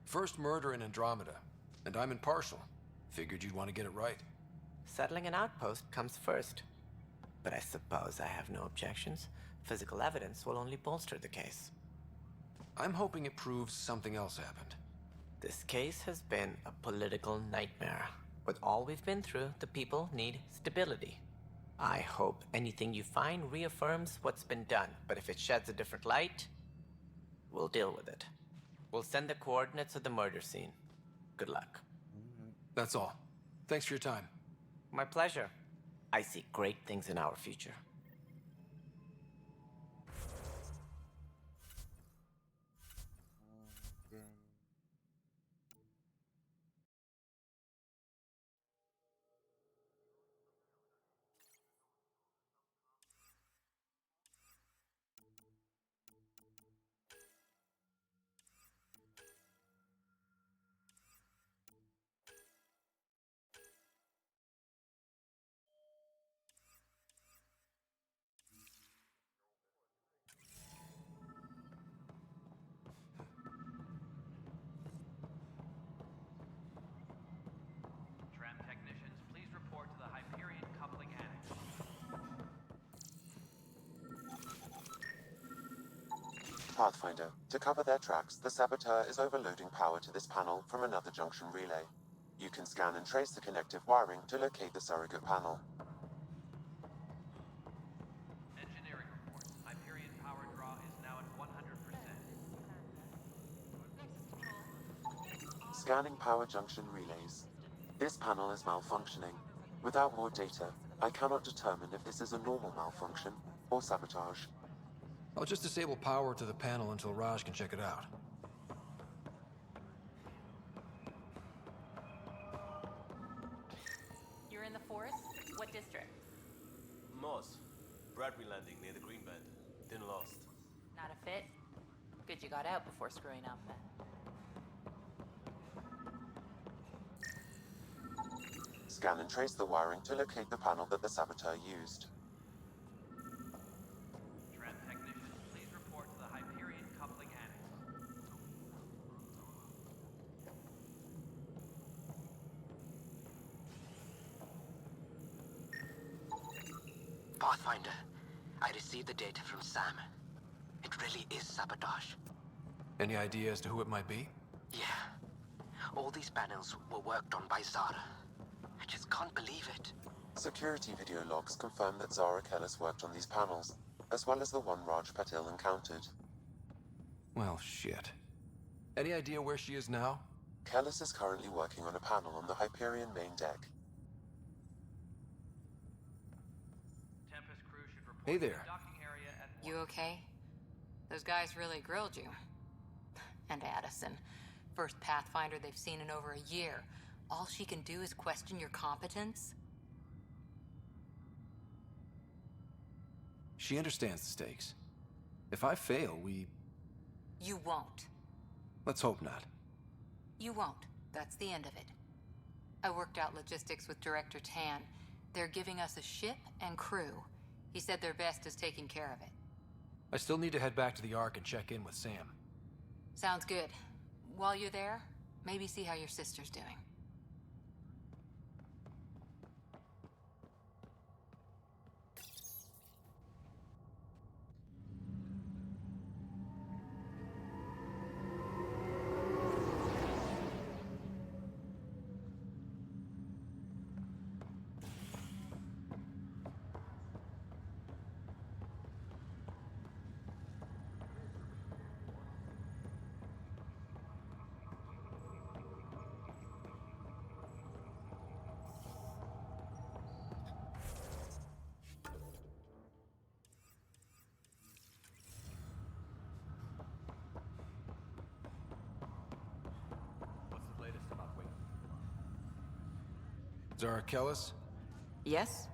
First murder in Andromeda, and I'm impartial. Figured you'd want to get it right. Settling an outpost comes first. But I suppose I have no objections. Physical evidence will only bolster the case. I'm hoping it proves something else happened. This case has been a political nightmare. With all we've been through, the people need stability. I hope anything you find reaffirms what's been done, but if it sheds a different light, we'll deal with it. We'll send the coordinates of the murder scene. Good luck. That's all. Thanks for your time. My pleasure. I see great things in our future. Pathfinder, to cover their tracks, the saboteur is overloading power to this panel from another junction relay. You can scan and trace the connective wiring to locate the surrogate panel. Engineering report. Hyperion power draw is now at 100%. Scanning power junction relays. This panel is malfunctioning. Without more data, I cannot determine if this is a normal malfunction or sabotage. I'll just disable power to the panel until Raj can check it out. You're in the forest? What district? Moss. Bradbury Landing near the Green Band. Didn't last. Not a fit? Good you got out before screwing up then. Scan and trace the wiring to locate the panel that the saboteur used. Tram technician, please report to the Hyperion coupling annex. Pathfinder, I received the data from Sam. It really is sabotage. Any idea as to who it might be? Yeah. All these panels were worked on by Zara. I just can't believe it. Security video logs confirm that Zara Kellis worked on these panels, as well as the one Raj Patil encountered. Well, shit. Any idea where she is now? Kellis is currently working on a panel on the Hyperion main deck. Tempest crew should report Hey to the there. docking area at You okay? Those guys really grilled you. And Addison. First Pathfinder they've seen in over a year. All she can do is question your competence? She understands the stakes. If I fail, we... You won't. Let's hope not. You won't. That's the end of it. I worked out logistics with Director Tan. They're giving us a ship and crew. He said their best is taking care of it. I still need to head back to the Ark and check in with Sam. Sounds good. While you're there, maybe see how your sister's doing. What's the latest about Wing? Zara Kellis? Yes?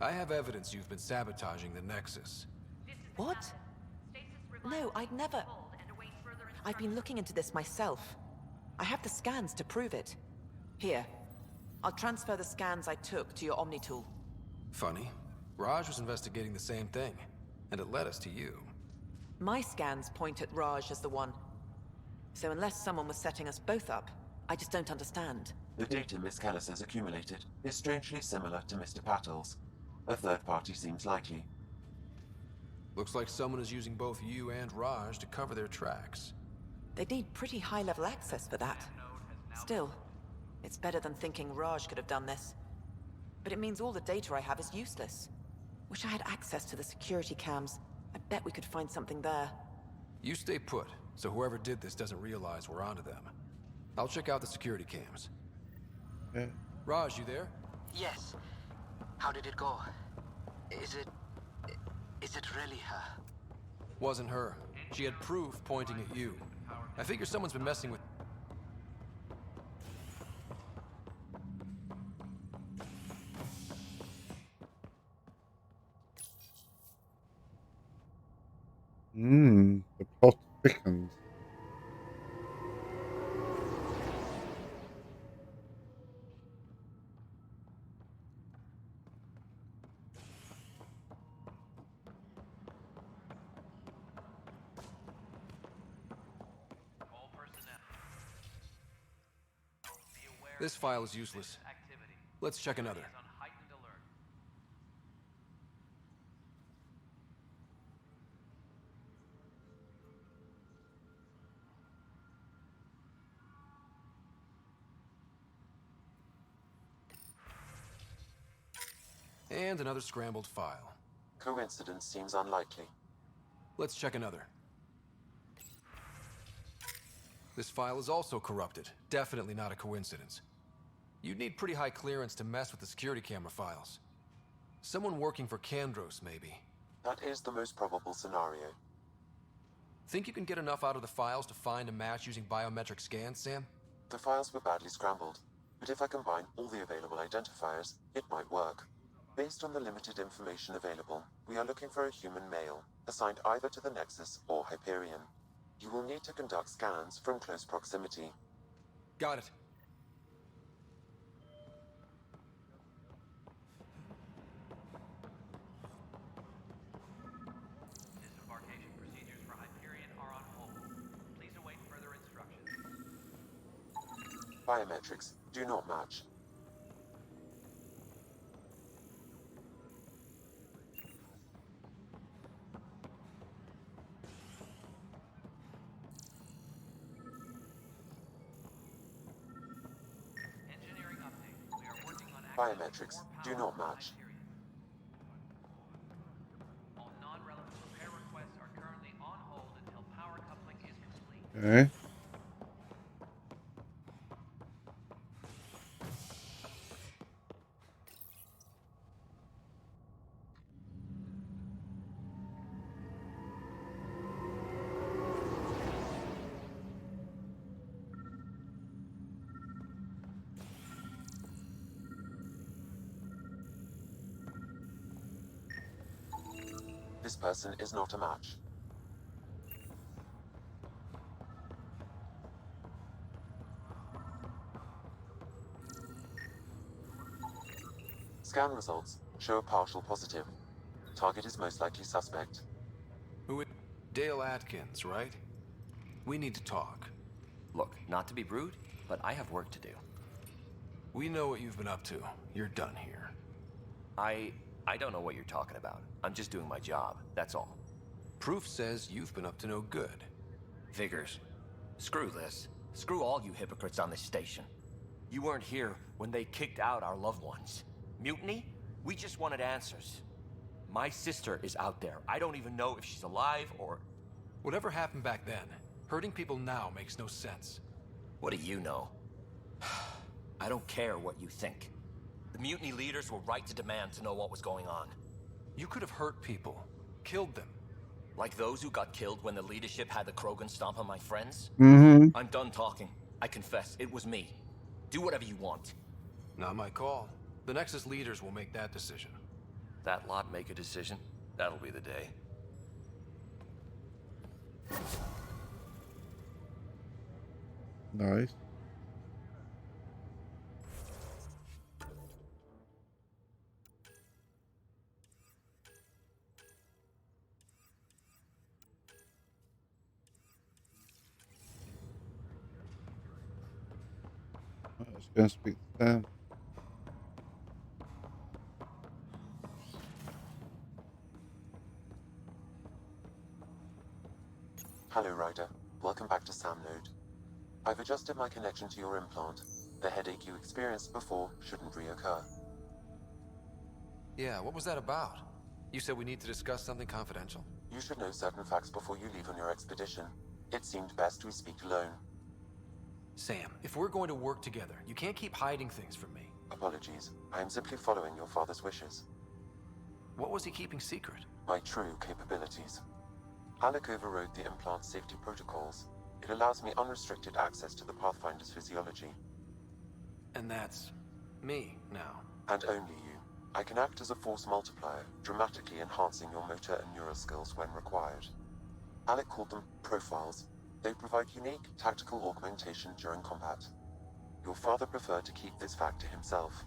I have evidence you've been sabotaging the Nexus. What? No, I'd never... I've been looking into this myself. I have the scans to prove it. Here. I'll transfer the scans I took to your Omni tool. Funny. Raj was investigating the same thing, and it led us to you. My scans point at Raj as the one. So unless someone was setting us both up, I just don't understand. The data Miss Kellis has accumulated is strangely similar to Mr. Patil's. A third party seems likely. Looks like someone is using both you and Raj to cover their tracks. They'd need pretty high-level access for that. Still, it's better than thinking Raj could have done this. But it means all the data I have is useless. Wish I had access to the security cams. I bet we could find something there. You stay put, so whoever did this doesn't realize we're onto them. I'll check out the security cams. Yeah. Raj, you there? Yes. How did it go? Is it really her? Wasn't her. She had proof pointing at you. I figure someone's been messing with... The plot thickens. all personnel. Be aware This file is useless. activity. Let's check another. Is on heightened alert. And another scrambled file. Coincidence seems unlikely. Let's check another. This file is also corrupted. Definitely not a coincidence. You'd need pretty high clearance to mess with the security camera files. Someone working for Kandros, maybe. That is the most probable scenario. Think you can get enough out of the files to find a match using biometric scans, Sam? The files were badly scrambled, but if I combine all the available identifiers, it might work. Based on the limited information available, we are looking for a human male, assigned either to the Nexus or Hyperion. You will need to conduct scans from close proximity. Got it. Disembarkation procedures for Hyperion are on hold. Please await further instructions. Biometrics do not match. Engineering update. We are working on Biometrics do not match. all non-relevant repair requests are currently on hold until power coupling is complete. Okay. This person is not a match. Scan results show a partial positive. Target is most likely suspect. Dale Atkins, right? We need to talk. Look, not to be rude, but I have work to do. We know what you've been up to. You're done here. I don't know what you're talking about. I'm just doing my job, that's all. Proof says you've been up to no good. Figures. Screw this. Screw all you hypocrites on this station. You weren't here when they kicked out our loved ones. Mutiny? We just wanted answers. My sister is out there. I don't even know if she's alive or... Whatever happened back then, hurting people now makes no sense. What do you know? I don't care what you think. The mutiny leaders were right to demand to know what was going on. You could have hurt people. Killed them. Like those who got killed when the leadership had the Krogan stomp on my friends? Mm-hmm. I'm done talking. I confess, it was me. Do whatever you want. Not my call. The Nexus leaders will make that decision. That lot make a decision? That'll be the day. Nice. Let's go and speak to Sam. Hello, Ryder. Welcome back to Sam Node. I've adjusted my connection to your implant. The headache you experienced before shouldn't reoccur. Yeah, what was that about? You said we need to discuss something confidential. You should know certain facts before you leave on your expedition. It seemed best we speak alone. Sam, if we're going to work together, you can't keep hiding things from me. Apologies. I am simply following your father's wishes. What was he keeping secret? My true capabilities. Alec overrode the implant safety protocols. It allows me unrestricted access to the Pathfinder's physiology. And that's me now. And only you. I can act as a force multiplier, dramatically enhancing your motor and neural skills when required. Alec called them profiles. They provide unique tactical augmentation during combat. Your father preferred to keep this fact to himself.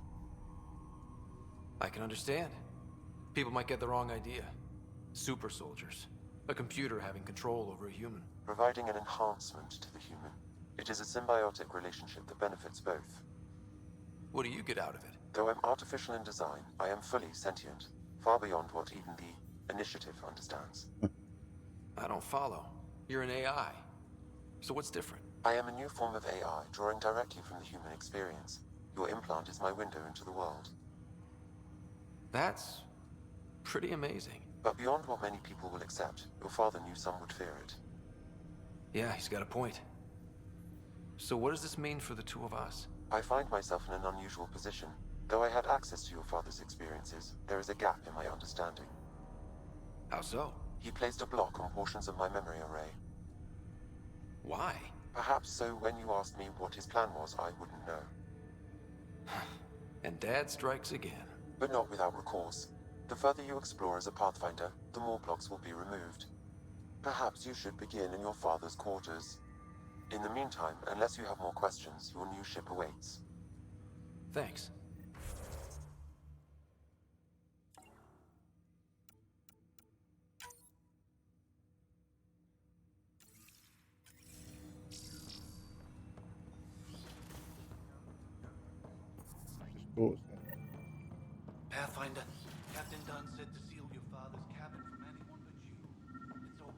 I can understand. People might get the wrong idea. Super soldiers. A computer having control over a human. Providing an enhancement to the human. It is a symbiotic relationship that benefits both. What do you get out of it? Though I'm artificial in design, I am fully sentient. Far beyond what even the Initiative understands. I don't follow. You're an AI. So what's different? I am a new form of AI, drawing directly from the human experience. Your implant is my window into the world. That's pretty amazing. But beyond what many people will accept, your father knew some would fear it. Yeah, he's got a point. So what does this mean for the two of us? I find myself in an unusual position. Though I had access to your father's experiences, there is a gap in my understanding. How so? He placed a block on portions of my memory array. Why? Perhaps so when you asked me what his plan was, I wouldn't know. And Dad strikes again. But not without recourse. The further you explore as a Pathfinder, the more blocks will be removed. Perhaps you should begin in your father's quarters. In the meantime, unless you have more questions, your new ship awaits. Thanks. Pathfinder, Captain Dunn said to seal your father's cabin from anyone but you. It's open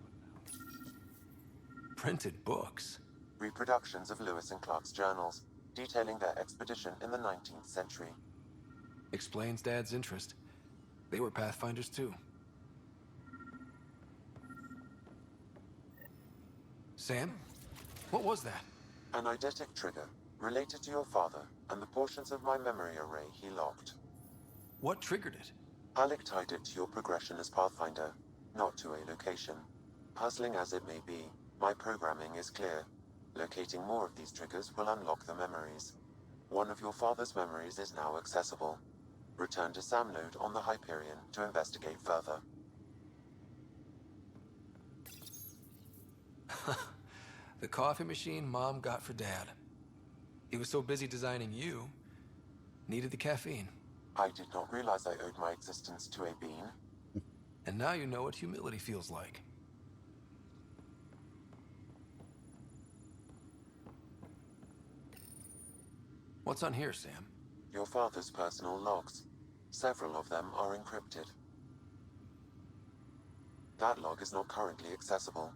now. Printed books? Reproductions of Lewis and Clark's journals, detailing their expedition in the 19th century. Explains Dad's interest. They were Pathfinders too. Sam? What was that? An eidetic trigger, related to your father, and the portions of my memory array he locked. What triggered it? Alec tied it to your progression as Pathfinder, not to a location. Puzzling as it may be, my programming is clear. Locating more of these triggers will unlock the memories. One of your father's memories is now accessible. Return to Sam Node on the Hyperion to investigate further. The coffee machine Mom got for Dad. He was so busy designing you, needed the caffeine. I did not realize I owed my existence to a bean. And now you know what humility feels like. What's on here, Sam? Your father's personal logs. Several of them are encrypted. That log is not currently accessible.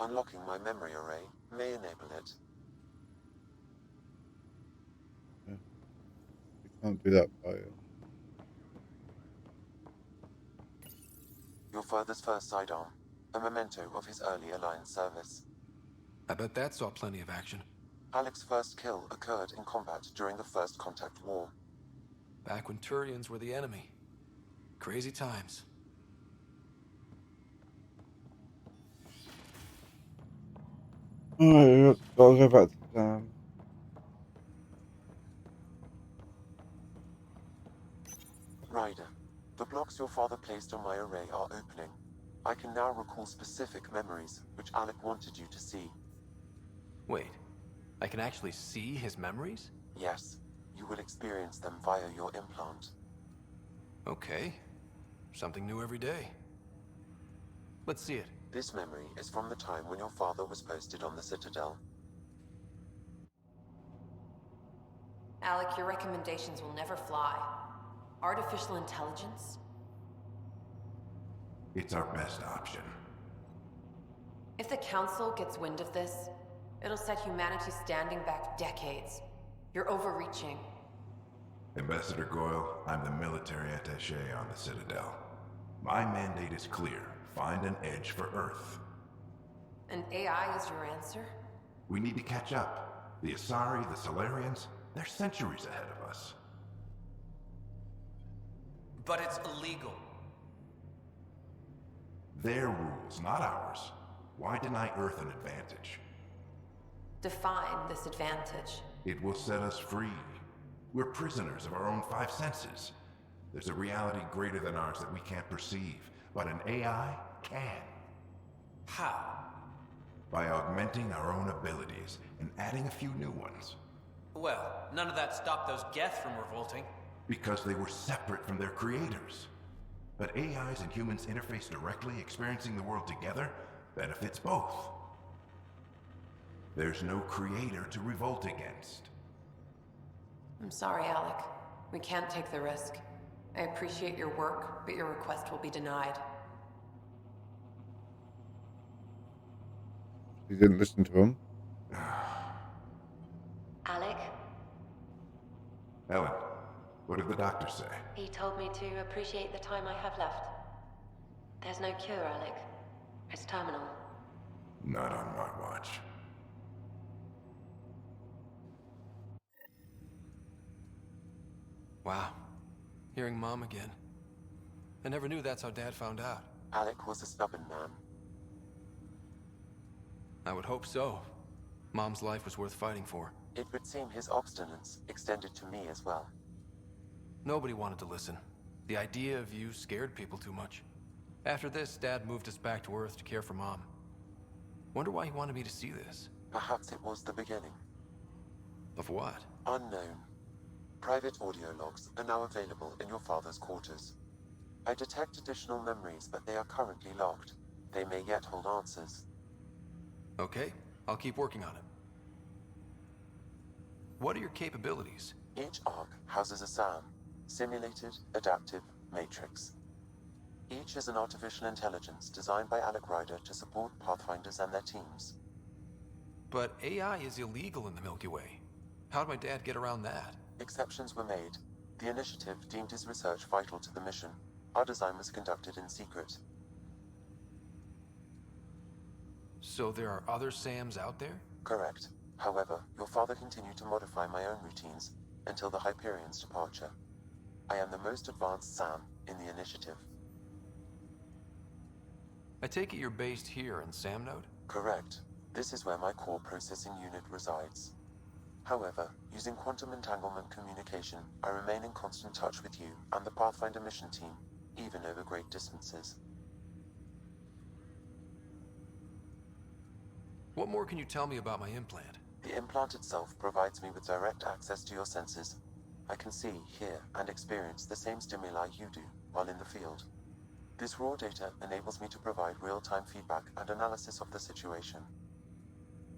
Unlocking my memory array may enable it. You can't do that by Your father's first sidearm, a memento of his early Alliance service. I bet that saw plenty of action. Alec's first kill occurred in combat during the First Contact War. Back when Turians were the enemy. Crazy times. Alright, I'll go back to Sam. Ryder, the blocks your father placed on my array are opening. I can now recall specific memories, which Alec wanted you to see. Wait, I can actually see his memories? Yes, you will experience them via your implant. Okay. Something new every day. Let's see it. This memory is from the time when your father was posted on the Citadel. Alec, your recommendations will never fly. Artificial intelligence? It's our best option. If the Council gets wind of this, it'll set humanity standing back decades. You're overreaching. Ambassador Goyle, I'm the military attaché on the Citadel. My mandate is clear. Find an edge for Earth. And AI is your answer? We need to catch up. The Asari, the Solarians, they're centuries ahead of us. But it's illegal. Their rules, not ours. Why deny Earth an advantage? Define this advantage. It will set us free. We're prisoners of our own five senses. There's a reality greater than ours that we can't perceive, but an AI can. How? By augmenting our own abilities and adding a few new ones. Well, none of that stopped those Geth from revolting. Because they were separate from their creators. But AIs and humans interface directly, experiencing the world together, benefits both. There's no creator to revolt against. I'm sorry, Alec. We can't take the risk. I appreciate your work, but your request will be denied. You didn't listen to him. Alec? Ellen, What did the doctor say? He told me to appreciate the time I have left. There's no cure, Alec. It's terminal. Not on my watch. Wow. Hearing Mom again. I never knew that's how Dad found out. Alec was a stubborn man. I would hope so. Mom's life was worth fighting for. It would seem his obstinance extended to me as well. Nobody wanted to listen. The idea of you scared people too much. After this, Dad moved us back to Earth to care for Mom. Wonder why he wanted me to see this. Perhaps it was the beginning. Of what? Unknown. Private audio logs are now available in your father's quarters. I detect additional memories, but they are currently locked. They may yet hold answers. Okay, I'll keep working on it. What are your capabilities? Each arc houses a SAM, Simulated Adaptive Matrix. Each is an artificial intelligence designed by Alec Ryder to support Pathfinders and their teams. But AI is illegal in the Milky Way. How'd my dad get around that? Exceptions were made. The initiative deemed his research vital to the mission. Our design was conducted in secret. So there are other SAMs out there? Correct. However, your father continued to modify my own routines until the Hyperion's departure. I am the most advanced SAM in the initiative. I take it you're based here in Sam Node? Correct. This is where my core processing unit resides. However, using quantum entanglement communication, I remain in constant touch with you and the Pathfinder mission team, even over great distances. What more can you tell me about my implant? The implant itself provides me with direct access to your senses. I can see, hear, and experience the same stimuli you do while in the field. This raw data enables me to provide real-time feedback and analysis of the situation.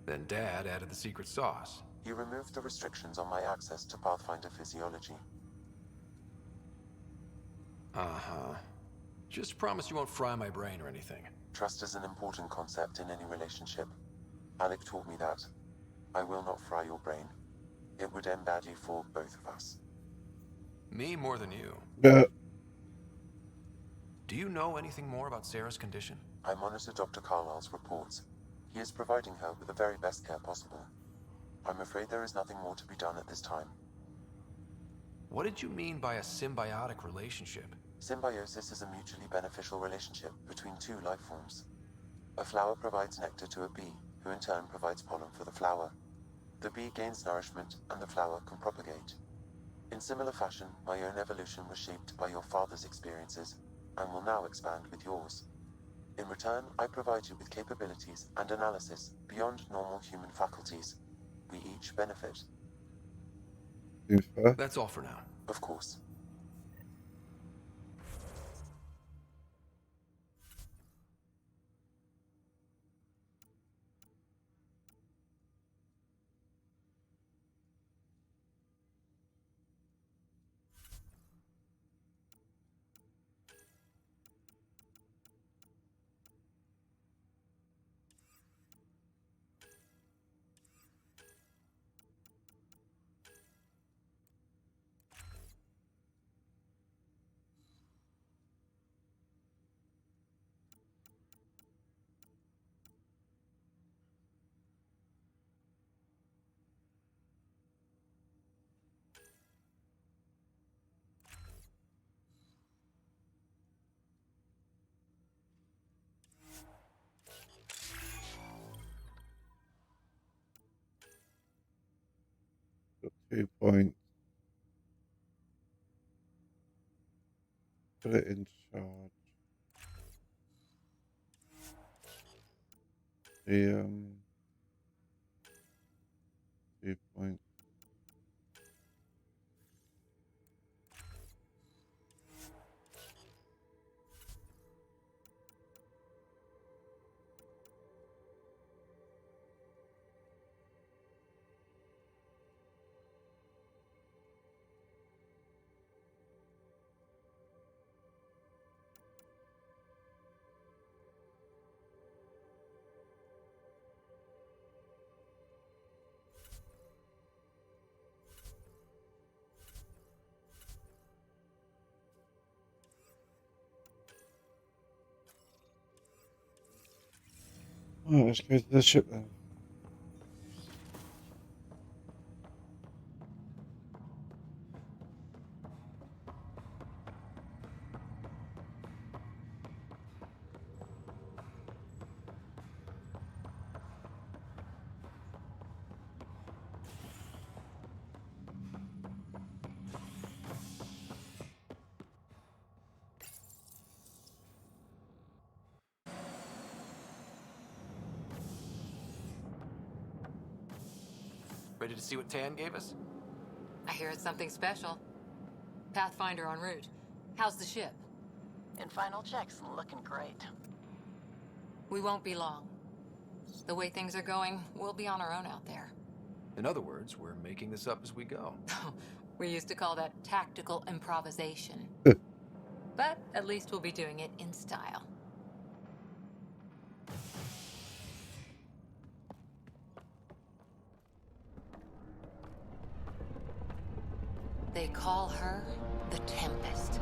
Then Dad added the secret sauce. He removed the restrictions on my access to Pathfinder physiology. Uh-huh. Just promise you won't fry my brain or anything. Trust is an important concept in any relationship. Alec taught me that. I will not fry your brain. It would end badly for both of us. Me more than you. Yeah. Do you know anything more about Sarah's condition? I monitor Dr. Carlisle's reports. He is providing her with the very best care possible. I'm afraid there is nothing more to be done at this time. What did you mean by a symbiotic relationship? Symbiosis is a mutually beneficial relationship between two life forms. A flower provides nectar to a bee, who in turn provides pollen for the flower. The bee gains nourishment, and the flower can propagate. In similar fashion, my own evolution was shaped by your father's experiences, and will now expand with yours. In return, I provide you with capabilities and analysis beyond normal human faculties. We each benefit. That's all for now. Of course. Got 2 points. Put it in charge. The 2 points. Alright, let's go to the ship then. Ready to see what Tan gave us? I hear it's something special. Pathfinder en route. How's the ship? In final checks, looking great. We won't be long. The way things are going, we'll be on our own out there. In other words, we're making this up as we go. We used to call that tactical improvisation. But at least we'll be doing it in style. They call her the Tempest.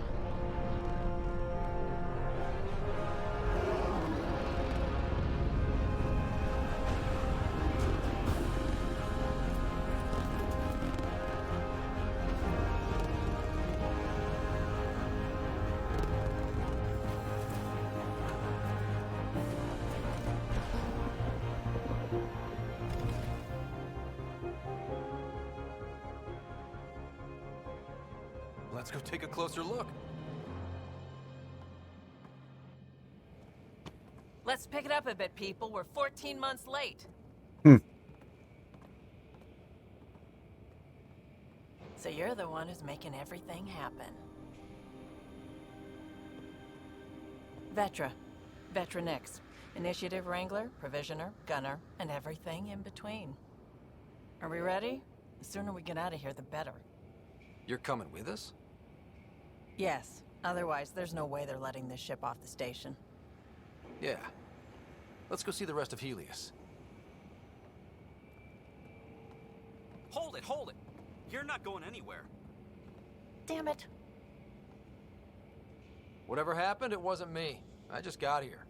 Let's go take a closer look. Let's pick it up a bit, people. We're 14 months late. So you're the one who's making everything happen. Vetra. Vetra Nix. Initiative Wrangler, Provisioner, Gunner, and everything in between. Are we ready? The sooner we get out of here, the better. You're coming with us? Yes. Otherwise, there's no way they're letting this ship off the station. Yeah. Let's go see the rest of Helios. Hold it, hold it! You're not going anywhere. Damn it. Whatever happened, it wasn't me. I just got here.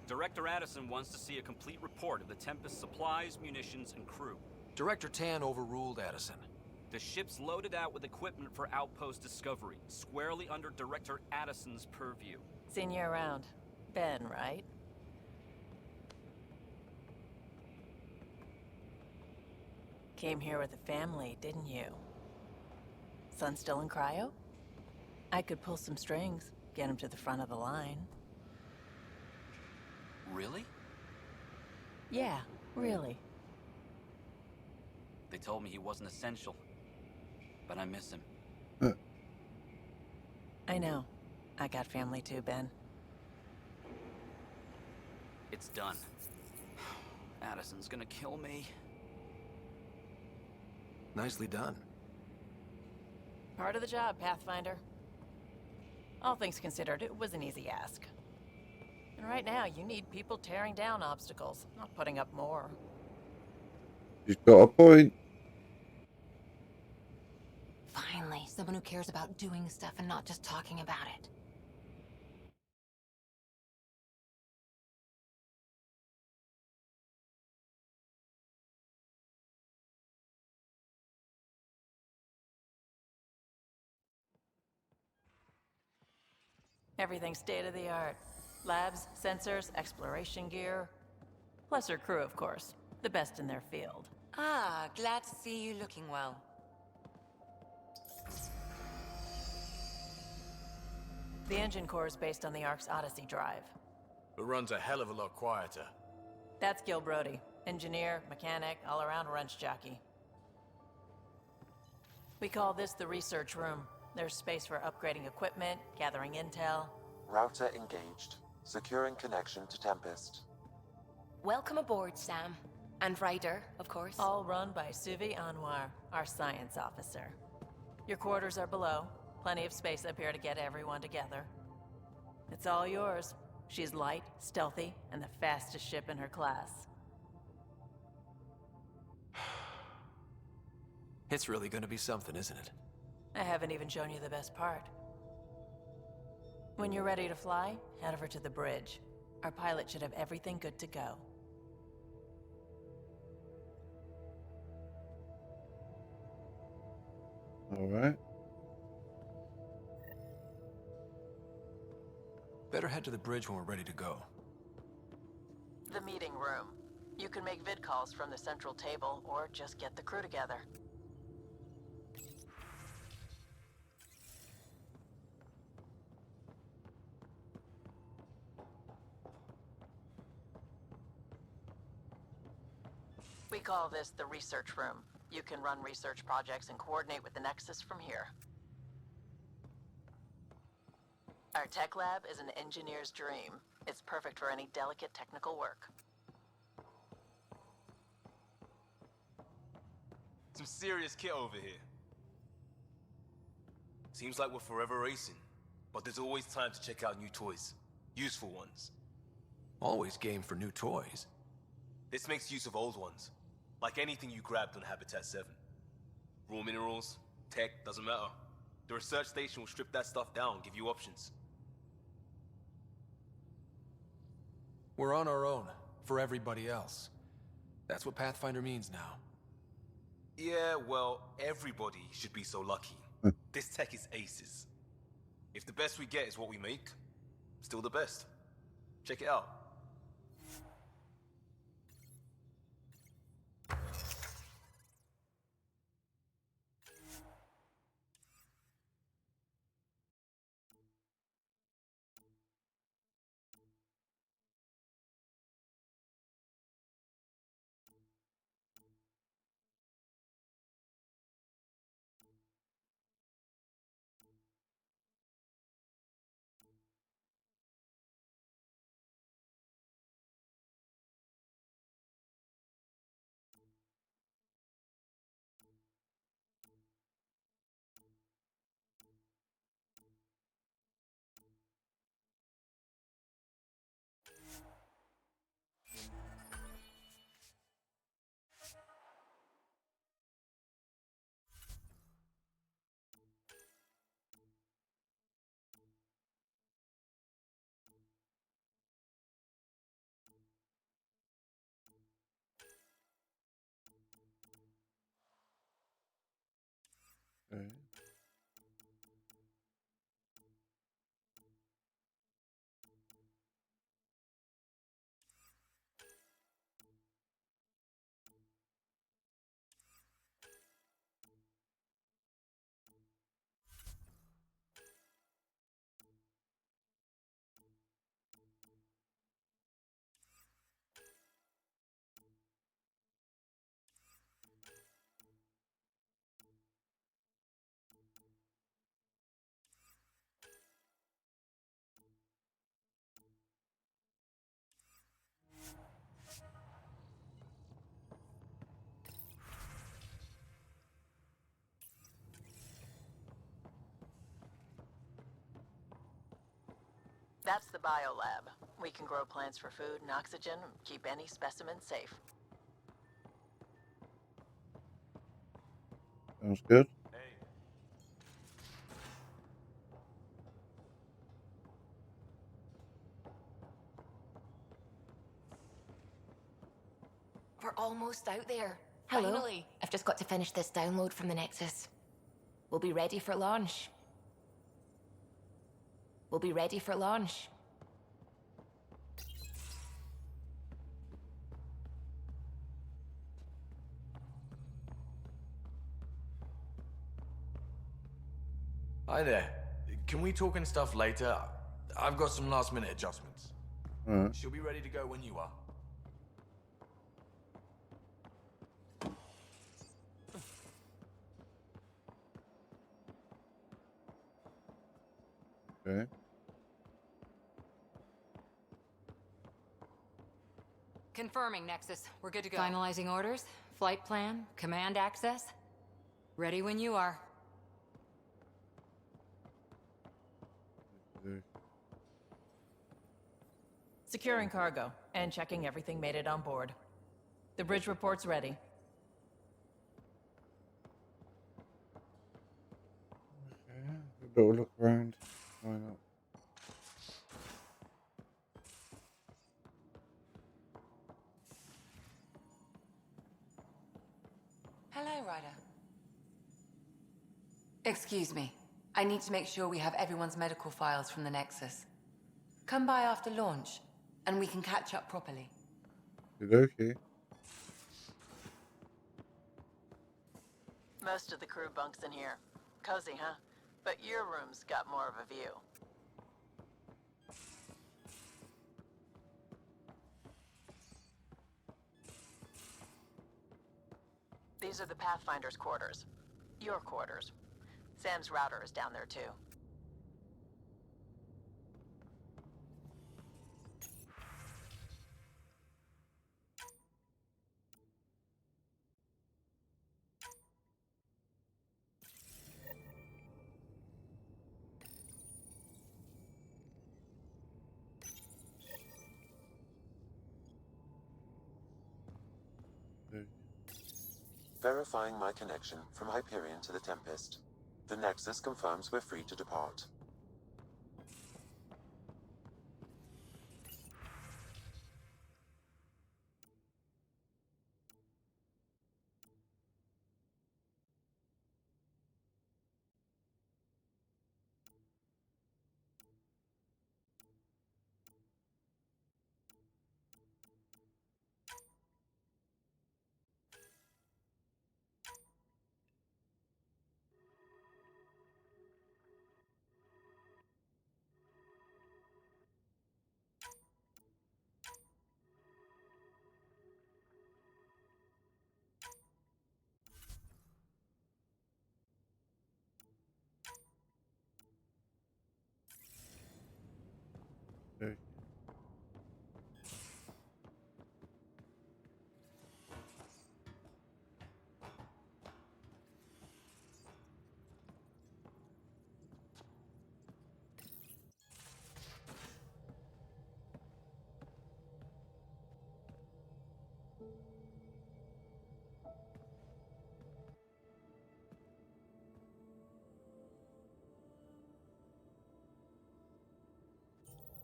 Director Addison wants to see a complete report of the Tempest's supplies, munitions, and crew. Director Tan overruled Addison. The ship's loaded out with equipment for outpost discovery, squarely under Director Addison's purview. Seen you around. Ben, right? Came here with a family, didn't you? Son still in cryo? I could pull some strings, get him to the front of the line. Really? Yeah, really. They told me he wasn't essential, but I miss him. I know. I got family too, Ben. It's done. Addison's gonna kill me. Nicely done. Part of the job, Pathfinder. All things considered, it was an easy ask. And right now, you need people tearing down obstacles, not putting up more. You've got a point. Finally, someone who cares about doing stuff and not just talking about it. Everything's state-of-the-art. Labs, sensors, exploration gear. Plus her crew, of course. The best in their field. Ah, glad to see you looking well. The engine core is based on the Ark's Odyssey drive. It runs a hell of a lot quieter. That's Gil Brody. Engineer, mechanic, all-around wrench jockey. We call this the research room. There's space for upgrading equipment, gathering intel. Router engaged. Securing connection to Tempest. Welcome aboard, Sam. And Ryder, of course. All run by Suvi Anwar, our science officer. Your quarters are below. Plenty of space up here to get everyone together. It's all yours. She's light, stealthy, and the fastest ship in her class. It's really gonna be something, isn't it? I haven't even shown you the best part. When you're ready to fly, head over to the bridge. Our pilot should have everything good to go. All right. Better head to the bridge when we're ready to go. The meeting room. You can make vid calls from the central table, or just get the crew together. We call this the research room. You can run research projects and coordinate with the Nexus from here. Our tech lab is an engineer's dream. It's perfect for any delicate technical work. Some serious kit over here. Seems like we're forever racing, but there's always time to check out new toys. Useful ones. Always game for new toys. This makes use of old ones. Like anything you grabbed on Habitat 7. Raw minerals, tech, doesn't matter. The research station will strip that stuff down and give you options. We're on our own, for everybody else. That's what Pathfinder means now. Yeah, well, everybody should be so lucky. This tech is aces. If the best we get is what we make, still the best. Check it out. Okay. That's the biolab. We can grow plants for food and oxygen, keep any specimen safe. Sounds good. We're almost out there. Hello. Finally. I've just got to finish this download from the Nexus. We'll be ready for launch. We'll be ready for launch. Hi there. Can we talk and stuff later? I've got some last minute adjustments. Alright. She'll be ready to go when you are. Okay. Confirming, Nexus. We're good to go. Finalizing orders, flight plan, command access. Ready when you are. Securing cargo and checking everything made it on board. The bridge report's ready. Okay. A little look around. Why not? Excuse me. I need to make sure we have everyone's medical files from the Nexus. Come by after launch, and we can catch up properly. Okay. Most of the crew bunks in here. Cozy, huh? But your room's got more of a view. These are the Pathfinder's quarters. Your quarters. Sam's router is down there too. Verifying my connection from Hyperion to the Tempest. The Nexus confirms we're free to depart. Okay.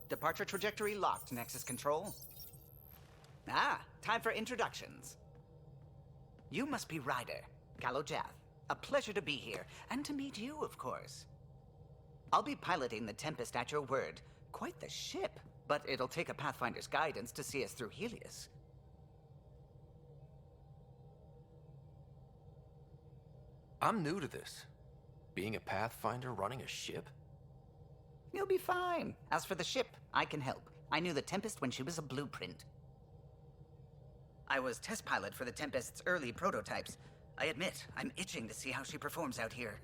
Departure trajectory locked, Nexus Control. Ah, time for introductions. You must be Ryder, Galojath. A pleasure to be here, and to meet you, of course. I'll be piloting the Tempest at your word. Quite the ship, but it'll take a Pathfinder's guidance to see us through Helios. I'm new to this. Being a Pathfinder running a ship? You'll be fine. As for the ship, I can help. I knew the Tempest when she was a blueprint. I was test pilot for the Tempest's early prototypes. I admit, I'm itching to see how she performs out here.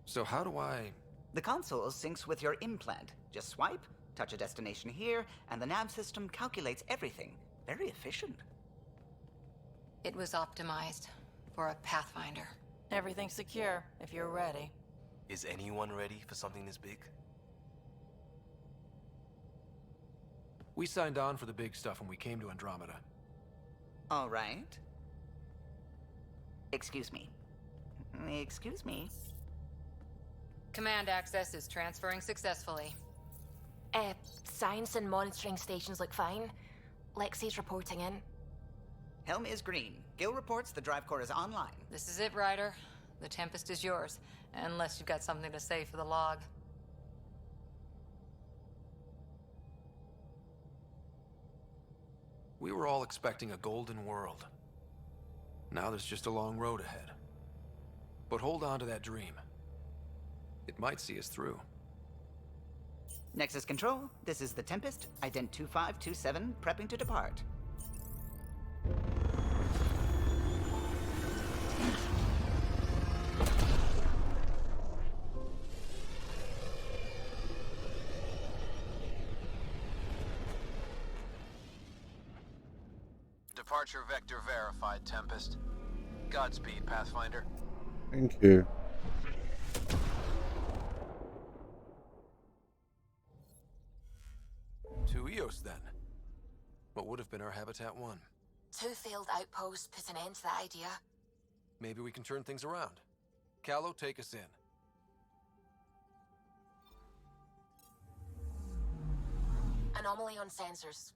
So how do I... The console syncs with your implant. Just swipe, touch a destination here, and the nav system calculates everything. Very efficient. It was optimized for a Pathfinder. Everything's secure, if you're ready. Is anyone ready for something this big? We signed on for the big stuff when we came to Andromeda. All right. Excuse me. Excuse me. Command access is transferring successfully. Science and monitoring stations look fine. Lexi's reporting in. Helm is green. Gil reports the drive core is online. This is it, Ryder. The Tempest is yours, unless you've got something to say for the log. We were all expecting a golden world. Now there's just a long road ahead. But hold on to that dream. It might see us through. Nexus Control, this is the Tempest, ident 2527, prepping to depart. Departure vector verified, Tempest. Godspeed, Pathfinder. Thank you. To Eos, then. What would have been our Habitat 1? 2 failed outposts put an end to that idea. Maybe we can turn things around. Callow, take us in. Anomaly on sensors.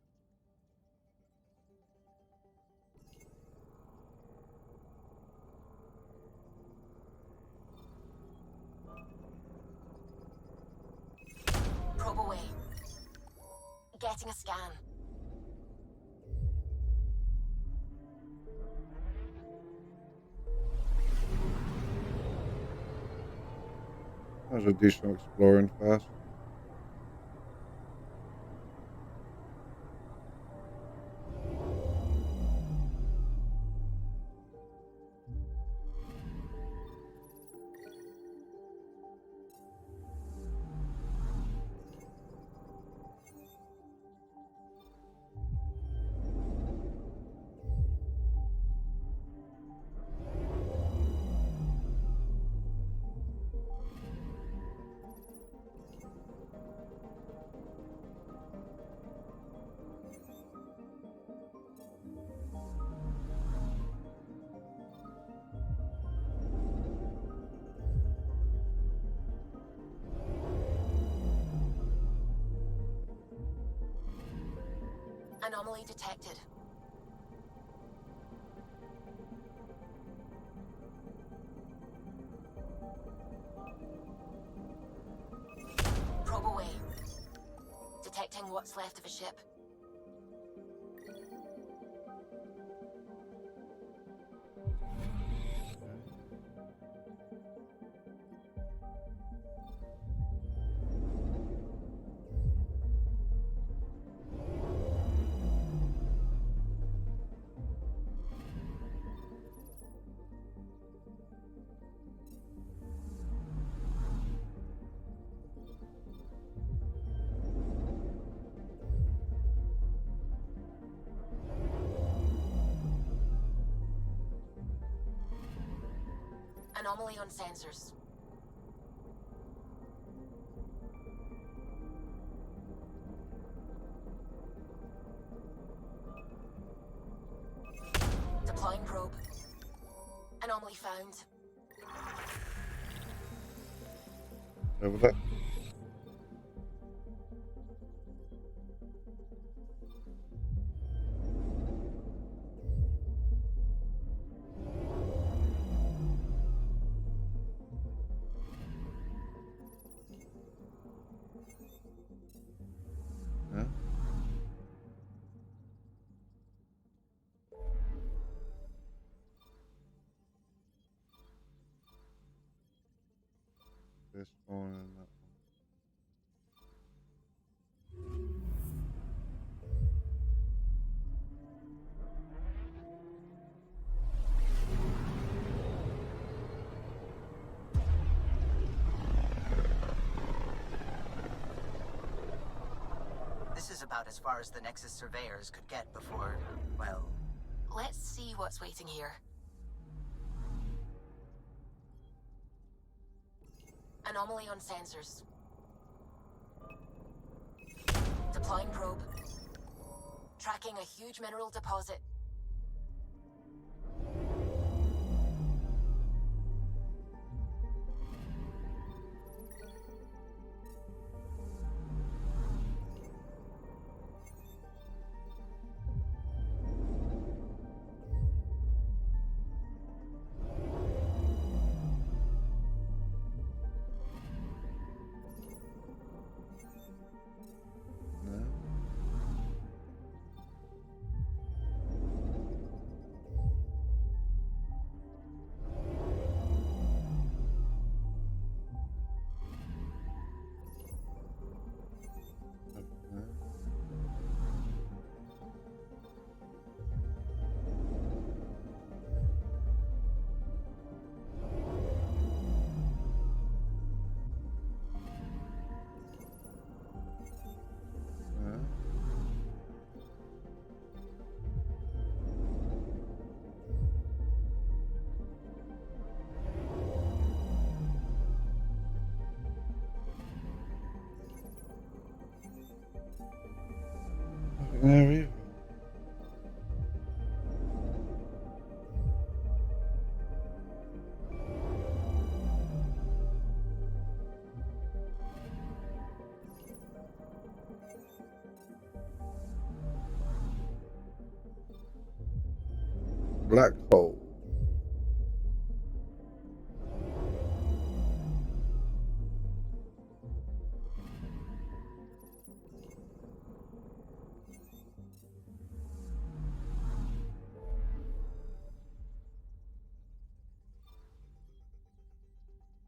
getting a scan. There's additional exploring fast. Anomaly detected. Probe away. Detecting what's left of a ship. Anomaly on sensors. Deploying probe. Anomaly found. Over there. Yeah. This one and that one. This is about as far as the Nexus surveyors could get before, well... Let's see what's waiting here. Anomaly on sensors. Deploying probe. Tracking a huge mineral deposit. Area. Black hole.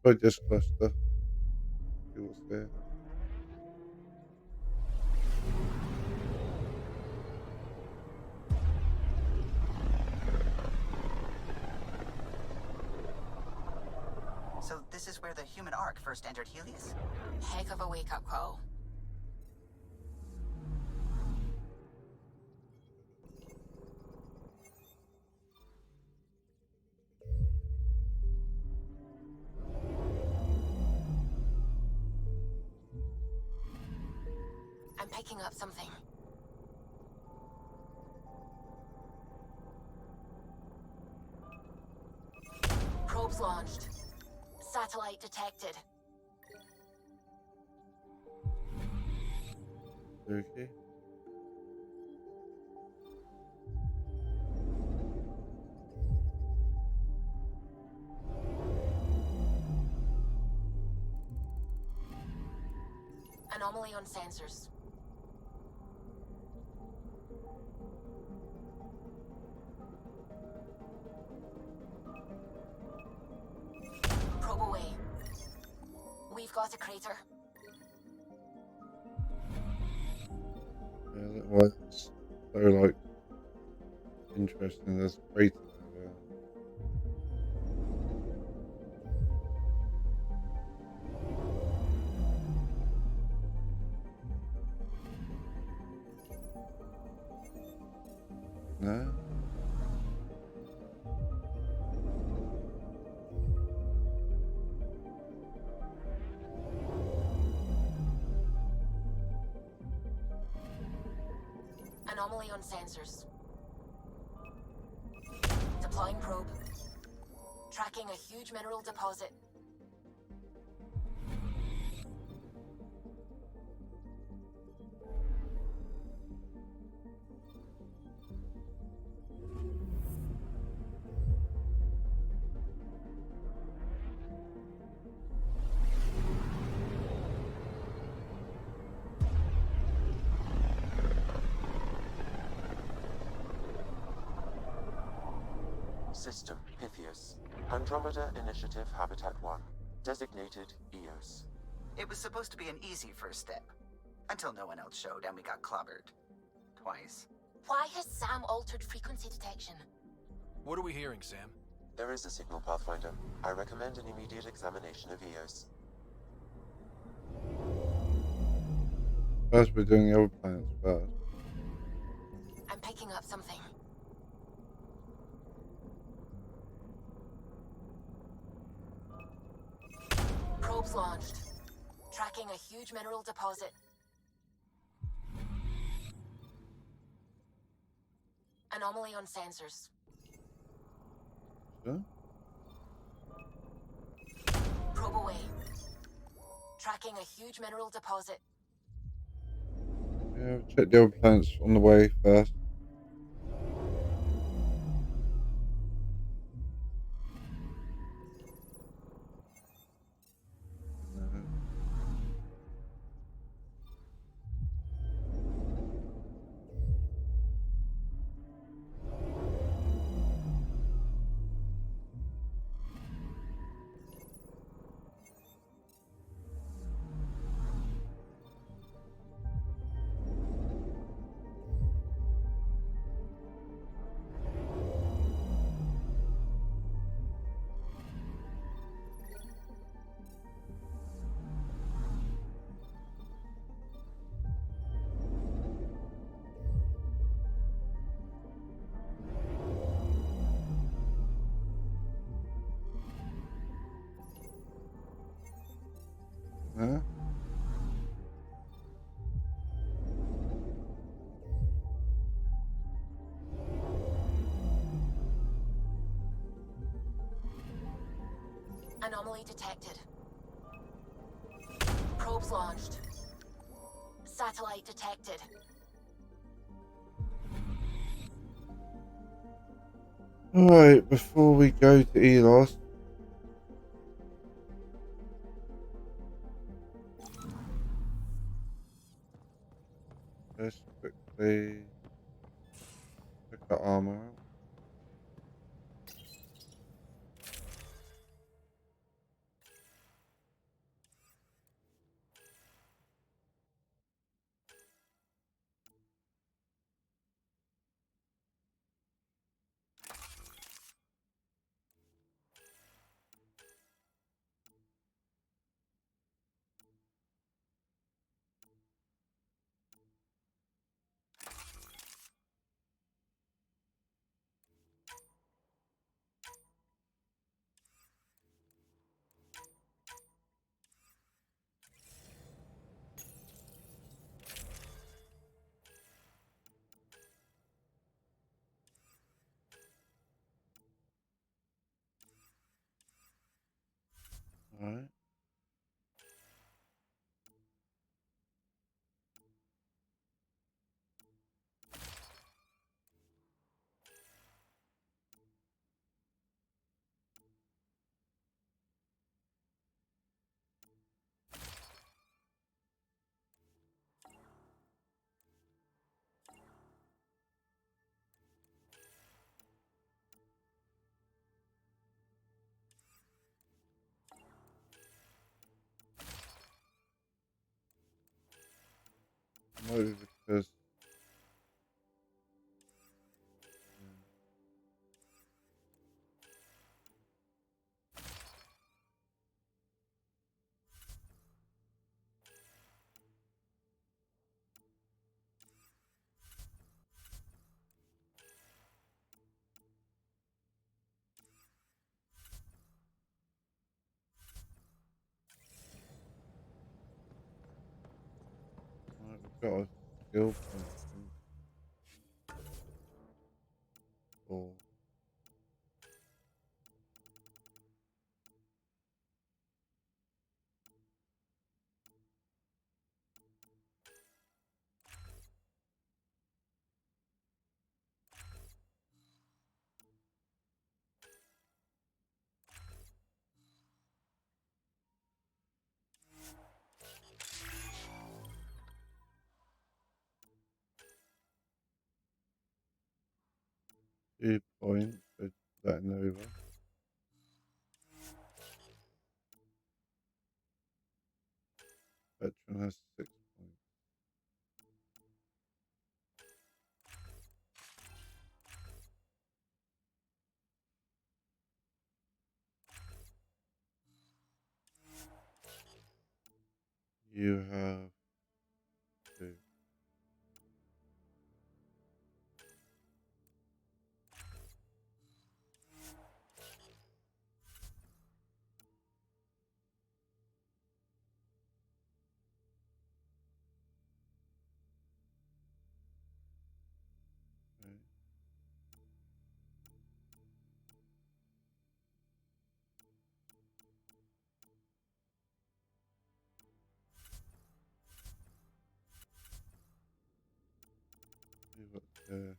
Try this cluster. See what's there. So this is where the human ark first entered Helios? Heck of a wake-up call. I'm picking up something. Probes launched. Satellite detected. Okay. Anomaly on sensors. Probe away. We've got a crater. Yeah, that was so like interesting. There's a crater there. No. Anomaly on sensors. Deploying probe. Tracking a huge mineral deposit. System Pythias. Andromeda Initiative Habitat 1. Designated EOS. It was supposed to be an easy first step. Until no one else showed and we got clobbered. Twice. Why has Sam altered frequency detection? What are we hearing, Sam? There is a signal, Pathfinder. I recommend an immediate examination of EOS. First, we're doing the other planets first. I'm picking up something. Probes launched. Tracking a huge mineral deposit. Anomaly on sensors. Sure. Probe away. Tracking a huge mineral deposit. Yeah, check the other planets on the way first. Huh? Anomaly detected. Probes launched. Satellite detected. Alright, before we go to Elos, let's quickly check the armor out. Maybe because we've got a skill point. Or point for that Nova. Veteran has 6 points. You have 2. Okay. See what's there.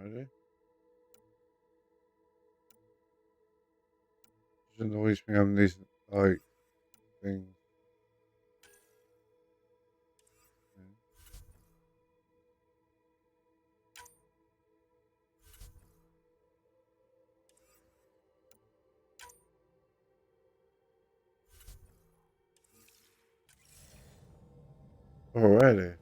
Alrighty. Shouldn't always be having these like things. Alrighty.